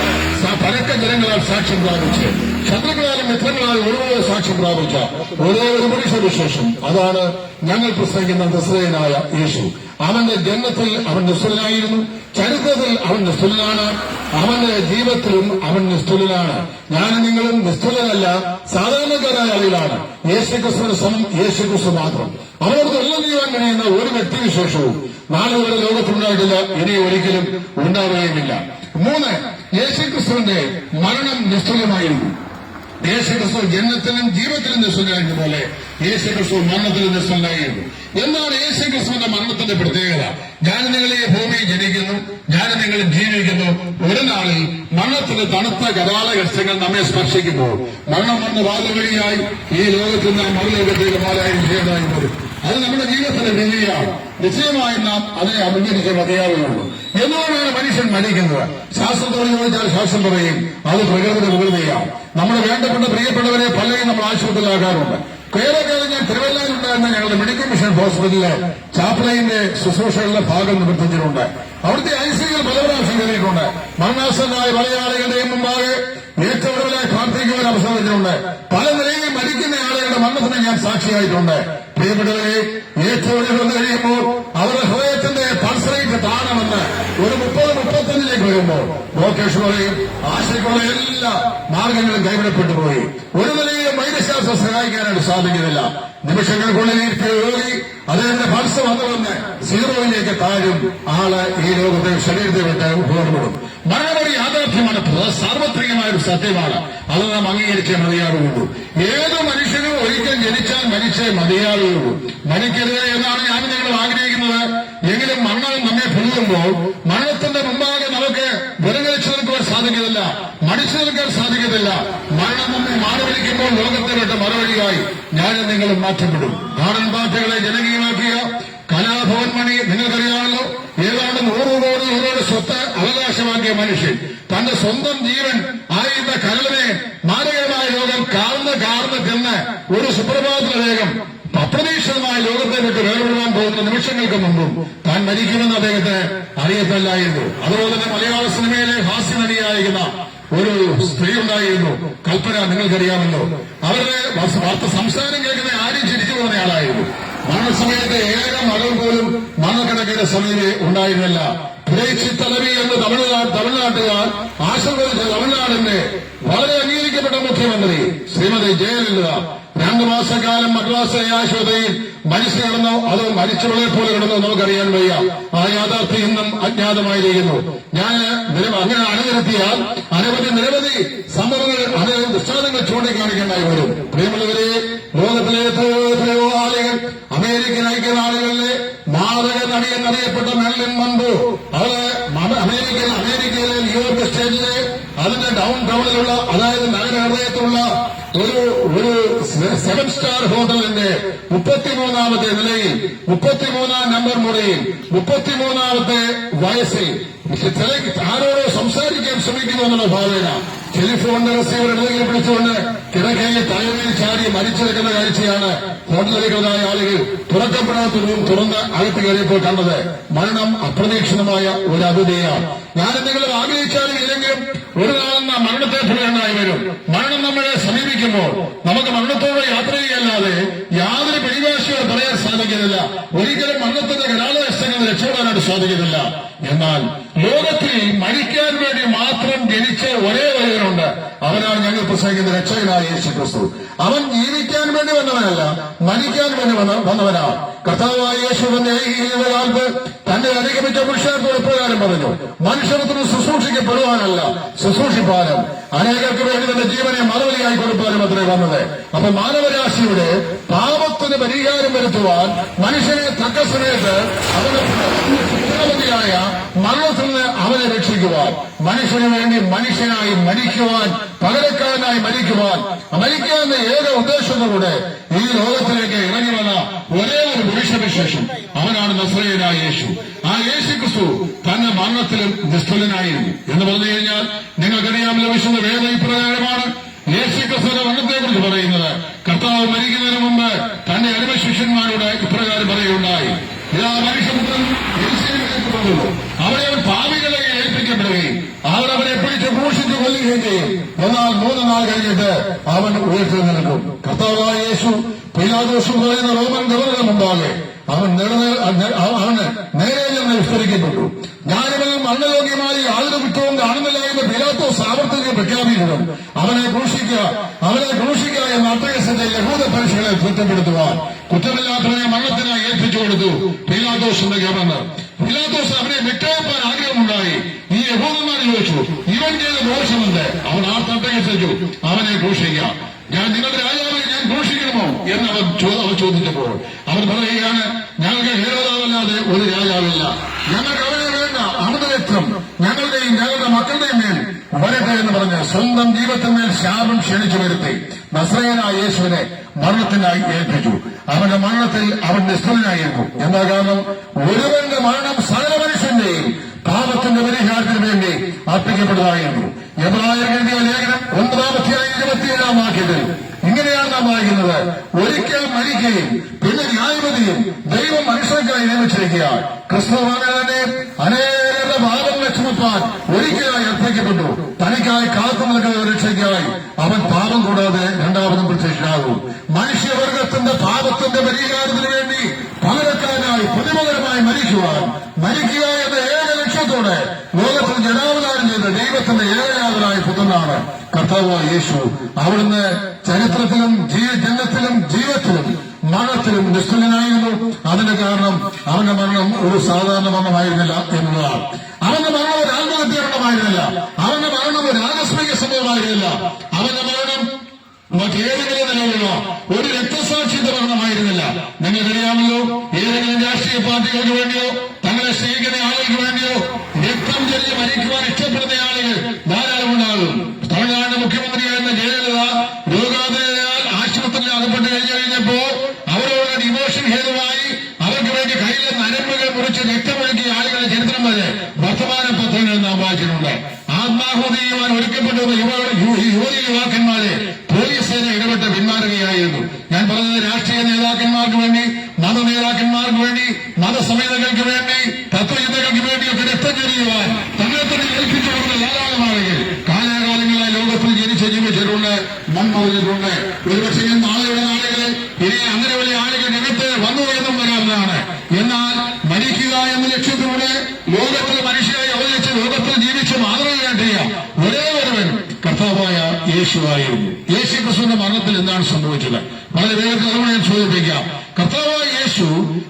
പരക്ക ജനങ്ങളാൽ സാക്ഷ്യം പ്രാപിച്ച്, ശത്രുക്കളാലും മിത്രങ്ങളാലും ഒരുപോലെ സാക്ഷ്യം പ്രാപിച്ച ഒരേ ഒരു പുരുഷവിശേഷം, അതാണ് ഞങ്ങൾ പ്രസംഗിക്കുന്ന നസ്രയനായ യേശു. അവന്റെ ജന്മത്തിൽ അവൻ നിസ്തുലനായിരുന്നു, ചരിത്രത്തിൽ അവൻ നിസ്തുലനാണ്, അവന്റെ ജീവിതത്തിലും അവൻ നിസ്തുലനാണ്. ഞാനും നിങ്ങളും നിസ്തുലനല്ല, സാധാരണക്കാരായ ആളുകളാണ്. യേശുക്രിസ്തുവിന് സമം യേശുക്രിസ്തു മാത്രം. അവനോട് തുല്യം ചെയ്യാൻ കഴിയുന്ന ഒരു വ്യക്തിവിശേഷവും നാളെ വരെ ലോകത്തുണ്ടായിട്ടില്ല, ഇനി ഒരിക്കലും ഉണ്ടാവുകയുമില്ല. 3, യേശുക്രിസ്തുവിന്റെ മരണം നിസ്തുലമായിരുന്നു. യേശുക്രിസ്തു ജന്മത്തിലും ജീവിതത്തിലും നിസ്തുലനായിരുന്ന പോലെ യേശുക്രിസ്തു മരണത്തിലും നിസ്തുലനായിരുന്നു. എന്താണ് യേശുക്രിസ്തുവിന്റെ മരണത്തിന്റെ പ്രത്യേകത? ഞാൻ നിങ്ങൾ ഈ ഭൂമിയിൽ ജനിക്കുന്നു, ഞാൻ നിങ്ങൾ ജീവിക്കുന്നു. ഒരു നാളിൽ മരണത്തിന്റെ തണുത്ത കരാളകഷ്ടങ്ങൾ നമ്മെ സ്പർശിക്കുമ്പോൾ മരണം വന്ന വാദവഴിയായി ഈ ലോകത്തിൽ നാം മറുലോകത്തേക്ക് മാറായും ചെയ്യേണ്ടതായി വരും. അത് നമ്മുടെ ജീവിതത്തിന്റെ വിധിയാണ്. നിശ്ചയമായും നാം അതിനെ അഭിമുഖീകരിക്കാൻ മതിയാവുകയുള്ളൂ. എന്തുകൊണ്ടാണ് മനുഷ്യൻ മരിക്കുന്നത്? ശാസ്ത്രത്തോട് ചോദിച്ചാൽ ശാസ്ത്രം പറയും അത് പ്രകൃതിയുടെ വികൃതിയാണ്. നമ്മുടെ വേണ്ടപ്പെട്ട പ്രിയപ്പെട്ടവരെ പലരെയും നമ്മൾ ആശുപത്രിയിലാക്കാറുണ്ട്. കേരള ഞാൻ തിരുവല്ലയിലുണ്ടായിരുന്ന ഞങ്ങളുടെ മെഡിക്കൽ മിഷൻ ഹോസ്പിറ്റലിലെ ചാപ്ലൈന്റെ ശുശ്രൂഷകളുടെ ഭാഗം നിവർത്തിച്ചിട്ടുണ്ട്. അവിടുത്തെ ഐസികൾ പല പ്രാവശ്യം കയറിയിട്ടുണ്ട്. മരണാസന്നായ മലയാളികളുടെയും മുമ്പാകെ ഏറ്റവും കൂടുതലായി പ്രാർത്ഥിക്കുവാൻ അവസരത്തിലുണ്ട്. പല നിലയിൽ മരിക്കുന്ന ആളുകളുടെ മരണത്തിന് ഞാൻ സാക്ഷിയായിട്ടുണ്ട്. പ്രിയപ്പെട്ടവരെ, ഏറ്റവും വന്നു കഴിയുമ്പോൾ അവരുടെ ഹൃദയത്തിന്റെ പൾസ് റേറ്റ് താണമെന്ന് ഒരു 30-35 വരുമ്പോൾ ഡോക്ടേഴ്സ് പറയും ആശയ്ക്കുള്ള എല്ലാ മാർഗങ്ങളും കൈവിടപ്പെട്ടു പോയി. ഒരു നിലയിലും വൈദ്യശാസ്ത്രം സഹായിക്കാനായിട്ട് സാധിക്കുന്നില്ല. നിമിഷങ്ങൾക്കുള്ളിൽ രോഗി അദ്ദേഹത്തിന്റെ പൾസ് വന്നുവന്ന് 0യിലേക്ക് താഴും. ആള് ഈ ലോകത്തെ ശരീരത്തെ വിട്ട് ഉപയോഗപ്പെടും. മരണമൊരു യാഥാർത്ഥ്യമാണ്, സാർവത്രികമായ ഒരു സത്യമാണ്. അത് നാം അംഗീകരിച്ചേ മതിയാവുകയുള്ളൂ. ഏത് മനുഷ്യനും ഒരിക്കൽ ജനിച്ചാൽ മരിച്ചേ മതിയാവുകയുള്ളൂ. മരിക്കരുത് എന്നാണ് ഞാൻ നിങ്ങൾ ആഗ്രഹിക്കുന്നത്. എങ്കിലും മരണം നമ്മെ പുല്ലുമ്പോൾ മരണത്തിന്റെ മുമ്പാകെ നമുക്ക് വിറകലിച്ചു നിൽക്കുവാൻ സാധിക്കത്തില്ല, മടിച്ചു നിൽക്കാൻ സാധിക്കത്തില്ല. മരണം നമ്മെ മാറിവലിക്കുമ്പോൾ ലോകത്തെ വിട്ട് മറുവഴിയായി ഞാനും നിങ്ങളും മാറ്റപ്പെടും. നാടൻ പാട്ടുകളെ ജനകീയമാക്കിയ കലാഭവൻ മണി നിങ്ങൾക്കറിയാമല്ലോ. ഏതാണ്ട് 100 കോടി രൂപയുടെ സ്വത്ത് അവകാശമാക്കിയ മനുഷ്യൻ തന്റെ സ്വന്തം ജീവൻ ആയിരുന്ന കരളിനെ മാരകമായ രോഗം കാർന്ന് തിന്ന് ഒരു സുപ്രഭാതത്തിലെ വേഗം അപ്രതീക്ഷിതമായ ലോകത്തെ വിട്ട് വേർപെടുവാൻ പോകുന്ന നിമിഷങ്ങൾക്ക് മുമ്പും താൻ മരിക്കുമെന്ന് അദ്ദേഹത്തെ അറിയത്തില്ലായിരുന്നു. അതുപോലെ തന്നെ മലയാള സിനിമയിലെ ഹാസ്യനടിയായിരിക്കുന്ന ഒരു സ്ത്രീ ഉണ്ടായിരുന്നു, കൽപ്പന, നിങ്ങൾക്കറിയാമല്ലോ. അവരുടെ വാർത്ത സംസാരം കേൾക്കുന്ന ആരും ചിരിച്ചു പോകുന്ന ആളായിരുന്നു. മരണസമയത്തെ ഏറെ മകൾ പോലും മരണക്കിടക്കിയുടെ സമയത്ത് ഉണ്ടായിരുന്നില്ല. പുരേച്ചി തലവി എന്ന് തമിഴ്നാട്ടുകാർ ആശീർവദിച്ച തമിഴ്നാടിന്റെ വളരെ അംഗീകരിക്കപ്പെട്ട മുഖ്യമന്ത്രി ശ്രീമതി ജയലളിത 2 മാസക്കാലം മദ്രാസ് ആശുപത്രിയിൽ മരിച്ചു കിടന്നോ അതോ മരിച്ചവളെ പോലെ കിടന്നോ നമുക്കറിയാൻ വയ്യ. ആ യാഥാർത്ഥ്യം ഇന്നും അജ്ഞാതമായിരിക്കുന്നു. ഞാൻ അങ്ങനെ അണിനിരത്തിയാൽ നിരവധി സംഭവങ്ങൾ അനവധി ദൃഷ്ടാന്തങ്ങൾ ചൂണ്ടിക്കാണിക്കേണ്ടായി വരും. പ്രിയമുള്ളവരെ, ലോകത്തിലെ എത്രയോ ആളുകൾ അമേരിക്കൻ ഐക്യനാടുകളിലെ മാതക നടി എന്നറിയപ്പെട്ട മെർലിൻ മൺറോ, അവര് അമേരിക്കയിലെ ന്യൂയോർക്ക് സ്റ്റേറ്റിലെ അതിന്റെ ഡൗൺ ടൗണിലുള്ള, അതായത് നഗരഹൃദയത്തിലുള്ള ഒരു 7 സ്റ്റാർ ഹോട്ടലിന്റെ 33ാമത്തെ നിലയിൽ 33ാം നമ്പർ മുറിയിൽ 33ാമത്തെ വയസ്സിൽ ആരോടോ സംസാരിക്കാൻ ശ്രമിക്കുന്നു എന്നുള്ള ഭാവന ടെലിഫോണിന്റെ റിസീവർ ഇടയിൽ പിടിച്ചുകൊണ്ട് കിടക്കയിൽ തലയിൽ ചാടി മരിച്ചെടുക്കുന്ന കാഴ്ചയാണ് ഹോട്ടലിലുള്ളതായ ആളുകൾ തുറക്കപ്പെടാത്തതും തുറന്ന് അകത്ത് കയറിയപ്പോൾ കണ്ടത്. മരണം അപ്രതീക്ഷിതമായ ഒരു അതിഥിയാണ്. ഞാൻ എന്തെങ്കിലും ആഗ്രഹിച്ചാലും ഇല്ലെങ്കിലും ഒരു നാളെന്ന മരണത്തെ ഭയണ്ടായി വരും. മരണം നമ്മളെ സമീപിക്കുമ്പോൾ നമുക്ക് മരണത്തോടെ യാത്ര ചെയ്യല്ലാതെ യാതൊരു പിടിവാശിയോ പറയാൻ സാധിക്കുന്നില്ല. ഒരിക്കലും മരണത്തിന്റെ കരാളവസ്ഥകൾ രക്ഷപ്പെടാനായിട്ട് സാധിക്കുന്നില്ല. എന്നാൽ ലോകത്തിൽ മരിക്കാൻ വേണ്ടി മാത്രം ജനിച്ച ഒരേ ഒരുവനുണ്ട്. അവനാണ് ഞങ്ങൾ പ്രസംഗിക്കുന്ന രക്ഷകനായ യേശു ക്രിസ്തു. അവൻ ജീവിക്കാൻ വേണ്ടി വന്നവനല്ല, മരിക്കാൻ വേണ്ടി വന്നവനാണ്. കർത്താവായ യേശുവിന്റെ ജീവിതകാലത്ത് തന്നെ അനുഗമിച്ച പുരുഷാർത്ഥത്തോട് ഇപ്രകാരം പറഞ്ഞു: മനുഷ്യത്തിന് ശുശ്രൂഷിക്കപ്പെടുവാനല്ല, ശുശ്രൂഷിപ്പാനും അനേകർക്ക് വേണ്ടി തന്റെ ജീവനെ മറുപടിയായി കൊടുപ്പാനും അത്രേ വന്നത്. അപ്പൊ മാനവരാശിയുടെ പാപത്തിന് പരിഹാരം വരുത്തുവാൻ മനുഷ്യനെ തക്ക സമയത്ത് അവന്റെ മരണത്തിൽ നിന്ന് അവനെ രക്ഷിക്കുവാൻ, മനുഷ്യന് വേണ്ടി മനുഷ്യനായി മരിക്കുവാൻ, പകരക്കാരനായി മരിക്കാവുന്ന ഏക ഉദ്ദേശത്തോടെ ഈ ലോകത്തിലേക്ക് ഇറങ്ങി വന്ന ഒരേ ഒരു പുരുഷവിശേഷം അവനാണ് നസ്രയനായ യേശു. ആ യേശു ക്രിസ്തു തന്റെ മരണത്തിലും നിസ്തുലനായിരുന്നു എന്ന് പറഞ്ഞു കഴിഞ്ഞാൽ നിങ്ങൾക്കറിയാമല്ലോ, വിശുദ്ധ വേദ ഇപ്രകാരമാണ് യേശു ക്രിസ്തുവിന്റെ മരണത്തെക്കുറിച്ച് പറയുന്നത്. കർത്താവ് മരിക്കുന്നതിന് മുമ്പ് തന്റെ അടിമ ശിഷ്യന്മാരോട് ഇപ്രകാരം പറയുകയുണ്ടായി: ഇതാ മനുഷ്യപുത്രൻ യെരൂശലേമിലേക്ക് പോകുന്നു, അവരെ പാപികളെ ഏൽപ്പിക്കപ്പെടുകയും അവർ അവരെ പിടിച്ച് ക്രൂശിച്ച് കൊല്ലുകയും ചെയ്യും. എന്നാൽ 3 നാൾ കഴിഞ്ഞിട്ട് അവൻ ഉയർത്തെഴുന്നേൽക്കും. കർത്താവായ യേശു പീലാത്തോസ് പറയുന്ന റോമൻ ഗവർണറുടെ മുമ്പാകെ അവന് നേരെ നിന്ന് വിസ്തരിക്കപ്പെട്ടു. ഞാനിവനും മരണയോഗ്യമായി യാതൊരു കുറ്റവും കാണുന്നില്ല എന്ന് പീലാത്തോസ് ആവർത്തിച്ച് പ്രഖ്യാപിക്കണം. അവനെ ക്രൂശിക്കുക എന്ന അട്ടഹസത്തെ യഹൂദ പരീക്ഷകളെ കുറ്റപ്പെടുത്തുവാൻ കുറ്റമില്ലാത്തവനെ മരണത്തിനായി ഏൽപ്പിച്ചു കൊടുത്തു പീലാത്തോസിന്റെ ഗവർണർ. പീലാത്തോസ് അവനെ വിട്ടയപ്പാൻ ആഗ്രഹമുണ്ടായി. ഈ യഹൂദന്മാർ ചോദിച്ചു, ഇവൻ ചെയ്ത ദോഷമുണ്ട്. അവൻ ആ അട്ടഹസിച്ചു അവനെ ക്രൂശിക്കുക. ഞാൻ നിങ്ങളുടെ രാജാവിനെ ഞാൻ ഘോഷിക്കണമോ എന്ന് അവർ ചോദിച്ചപ്പോൾ അവർ പറയുകയാണ്: ഞങ്ങൾക്ക് ഹേരോദാവല്ലാതെ ഒരു രാജാവില്ല. ഞങ്ങൾക്ക് അവനെ വേണ്ട. അവന്റെ രക്തം ഞങ്ങളുടെയും ഞങ്ങളുടെ മക്കളുടെയും മേൽ വരട്ടെ എന്ന് പറഞ്ഞ് സ്വന്തം ജീവിതത്തിന്മേൽ ശാപം ക്ഷണിച്ചു വരുത്തി നസ്രയനായ യേശുവിനെ മരണത്തിനായി ഏൽപ്പിച്ചു. അവന്റെ മരണത്തിൽ അവൻ നിസ്തുലനായിരുന്നു. എന്താ കാരണം? ഒരുവന്റെ മരണം സകല മനുഷ്യന്റെയും പാപത്തിന്റെ പരിഹാരത്തിന് വേണ്ടി അർപ്പിക്കപ്പെട്ടതായിരുന്നു. എബ്രായർ എഴുതിയ ലേഖനം 1-27 വാക്യത്തിൽ ഇങ്ങനെയാണ് നാം വായിക്കുന്നത്: ഒരിക്കൽ മരിക്കുകയും പിന്നെ ന്യായവിധിയും ദൈവം മനുഷ്യർക്കായി നിയമിച്ചിരിക്കുക. ക്രിസ്തു അങ്ങനെ തന്നെ അനേകരുടെ പാപങ്ങളെ ചുമപ്പാൻ ഒരിക്കലായി അർപ്പിക്കപ്പെട്ടു. തനിക്കായി കാത്തു നിൽക്കുന്ന രക്ഷയ്ക്കായി അവൻ പാപം കൂടാതെ രണ്ടാമതും പ്രത്യക്ഷനാകും. മനുഷ്യവർഗത്തിന്റെ പാപത്തിന്റെ പരിഹാരത്തിന് വേണ്ടി പകരക്കാരനായി പ്രതിപകരമായി മരിക്കുക എന്ന ഏക ലക്ഷ്യത്തോടെ ലോകത്തിൽ ജനാവതാരം ചെയ്ത ദൈവത്തിന്റെ ഏകനാഥനായ പുത്രനാണ് കർത്താവായ യേശു. അവിടുന്ന് ചരിത്രത്തിലും ജന്മത്തിലും ജീവിതത്തിലും മരണത്തിലും നിസ്തുലനായിരുന്നു. അതിന്റെ കാരണം അവന്റെ മരണം ഒരു സാധാരണ മരണമായിരുന്നില്ല എന്നതാണ്. അവന്റെ മരണം ഒരു ആത്മഹത്യ മരണമായിരുന്നില്ല. അവന്റെ മരണം ഒരു ആകസ്മിക സംഭവമായിരുന്നില്ല. അവന്റെ മരണം മറ്റേതെങ്കിലും നിലയിലുള്ള ഒരു രക്തസാക്ഷിയുടെ മരണമായിരുന്നില്ല. നിങ്ങൾക്കറിയാമല്ലോ, ഏതെങ്കിലും രാഷ്ട്രീയ പാർട്ടികൾക്ക് വേണ്ടിയോ തങ്ങളെ സ്നേഹിക്കുന്ന ആളുകൾക്ക് വേണ്ടിയോ രക്തം ചൊല്ലി മരിക്കുവാൻ ഇഷ്ടപ്പെടുന്ന ആളുകൾ ധാരാളം ഉണ്ടാകും. തമിഴ്നാട് മുഖ്യമന്ത്രിയായിരുന്ന ജയലളിത രോഗാതുരയാൽ ആശുപത്രിയിൽ അകപ്പെട്ട് കഴിഞ്ഞപ്പോ അവരോട് ഡിവോഷൻ ഹേതുവായി അവർക്ക് വേണ്ടി കയ്യിലെ നരമ്പുകൾ മുറിച്ച് രക്തമൊഴുക്കിയ ആളുകളുടെ ചരിത്രം വരെ വർത്തമാന പത്രങ്ങളിൽ നാം വായിച്ചിട്ടുണ്ട്. ആത്മാഹുതി ചെയ്യുവാൻ ഒരുക്കപ്പെട്ടുന്ന യുവാക്കന്മാരെ പോലീസ് സേന ഇടപെട്ട് പിന്മാറുകയായിരുന്നു. ഞാൻ പറഞ്ഞത് രാഷ്ട്രീയ നേതാക്കന്മാർക്ക് വേണ്ടി, മത നേതാക്കന്മാർക്ക് വേണ്ടി, മതസമേതകൾക്ക് വേണ്ടി, തത്വചിന്തകൾക്ക് വേണ്ടിയൊക്കെ രക്തം ചൊരിയുവാൻ തങ്ങളെ തന്നെ ഏൽപ്പിച്ചു കൊടുക്കുന്ന ധാരാളം ആളുകൾ കാലാകാലങ്ങളായി ലോകത്തിൽ ജീവിച്ചിട്ടുണ്ട്, മൺമറിഞ്ഞിട്ടുണ്ട്. ഒരുപക്ഷെ നാളെയുള്ള നാളുകളിൽ ഇനി അങ്ങനെ വലിയ ആളുകൾ രംഗത്ത് വന്നു എന്നും വരാവുന്നതാണ്. എന്നാൽ മരിക്കുക എന്ന ലക്ഷ്യത്തിലൂടെ ലോകത്തിൽ മനുഷ്യരായി അവതരിച്ച് ലോകത്തിൽ ജീവിച്ച് മാതൃകയാട്ടിയ ഒരേ ഒരുവൻ കർത്താവായ യേശുവായിരുന്നു. യേശു ക്രിസ്തുവിന്റെ മരണത്തിൽ എന്താണ് സംഭവിച്ചത്? വളരെ വേഗത്തിൽ ഞാൻ സൂചിപ്പിക്കാം. കർത്താവായ യേശു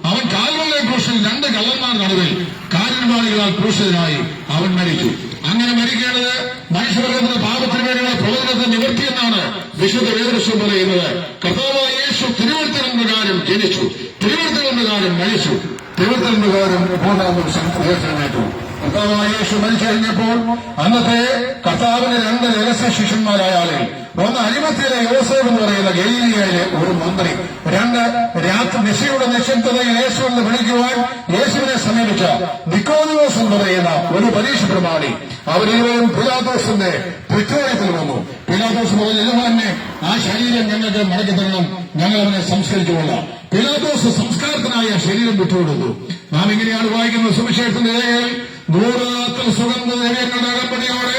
അവൻ കാൽവരിലെ ക്രൂശിൽ 2 കള്ളന്മാർ നടുവിൽ കാരണവാളികളാൽ ക്രൂശിതനായി അവൻ മരിച്ചു. അങ്ങനെ മരിക്കേണ്ടത് മനുഷ്യവർഗത്തിന്റെ പാപത്തിന് വേണ്ടിയുള്ള പ്രവചനത്തെ നിവർത്തി എന്നാണ് വിശുദ്ധ വേദപുസ്തകം പറയുന്നത്. കർത്താവായ യേശു തിരുവഴുത്തൽ പ്രകാരം ജനിച്ചു, തിരുവഴുത്തൽ പ്രകാരം മരിച്ചു, തിരുവഴുത്തൽ പ്രകാരം പൂർണ്ണാമ സംഘേറ്റു. കർത്താവായ യേശു മരിച്ചു കഴിഞ്ഞപ്പോൾ അന്നത്തെ കർത്താവിന്റെ 2 രഹസ്യ ശിഷ്യന്മാരായ ആളുകൾ, ഒന്ന് അരിമത്തിയിലെ യോസേഫ് എന്ന് പറയുന്ന ഗലീലിയയിലെ ഒരു മന്ത്രി, 2 രാത്രി നിശയുടെ നിശബ്ദതയിൽ യേശുവിനെ വിളിക്കുവാൻ യേശുവിനെ സമീപിച്ച നിക്കോദിമോസ് എന്ന് പറയുന്ന ഒരു പരീക്ഷ പ്രമാണി. അവരിവരും പിലാത്തോസിന്റെ പിറ്റോയത്തിൽ വന്നു. പിലാത്തോസ് പറഞ്ഞ തന്നെ ആ ശരീരം ഞങ്ങൾക്ക് മടക്കി തരണം, ഞങ്ങൾ അവനെ സംസ്കരിച്ചുകൊള്ളാം. പിലാത്തോസ് സംസ്കാരത്തിനായി ആ ശരീരം വിട്ടുകൊടുത്തു. നാം ഇങ്ങനെയാണ് വായിക്കുന്നത് സുവിശേഷത്തിന്റെ രേഖയിൽ 100 സുഗന്ധ ദ്രവ്യങ്ങളുടെ അകമ്പടിയോടെ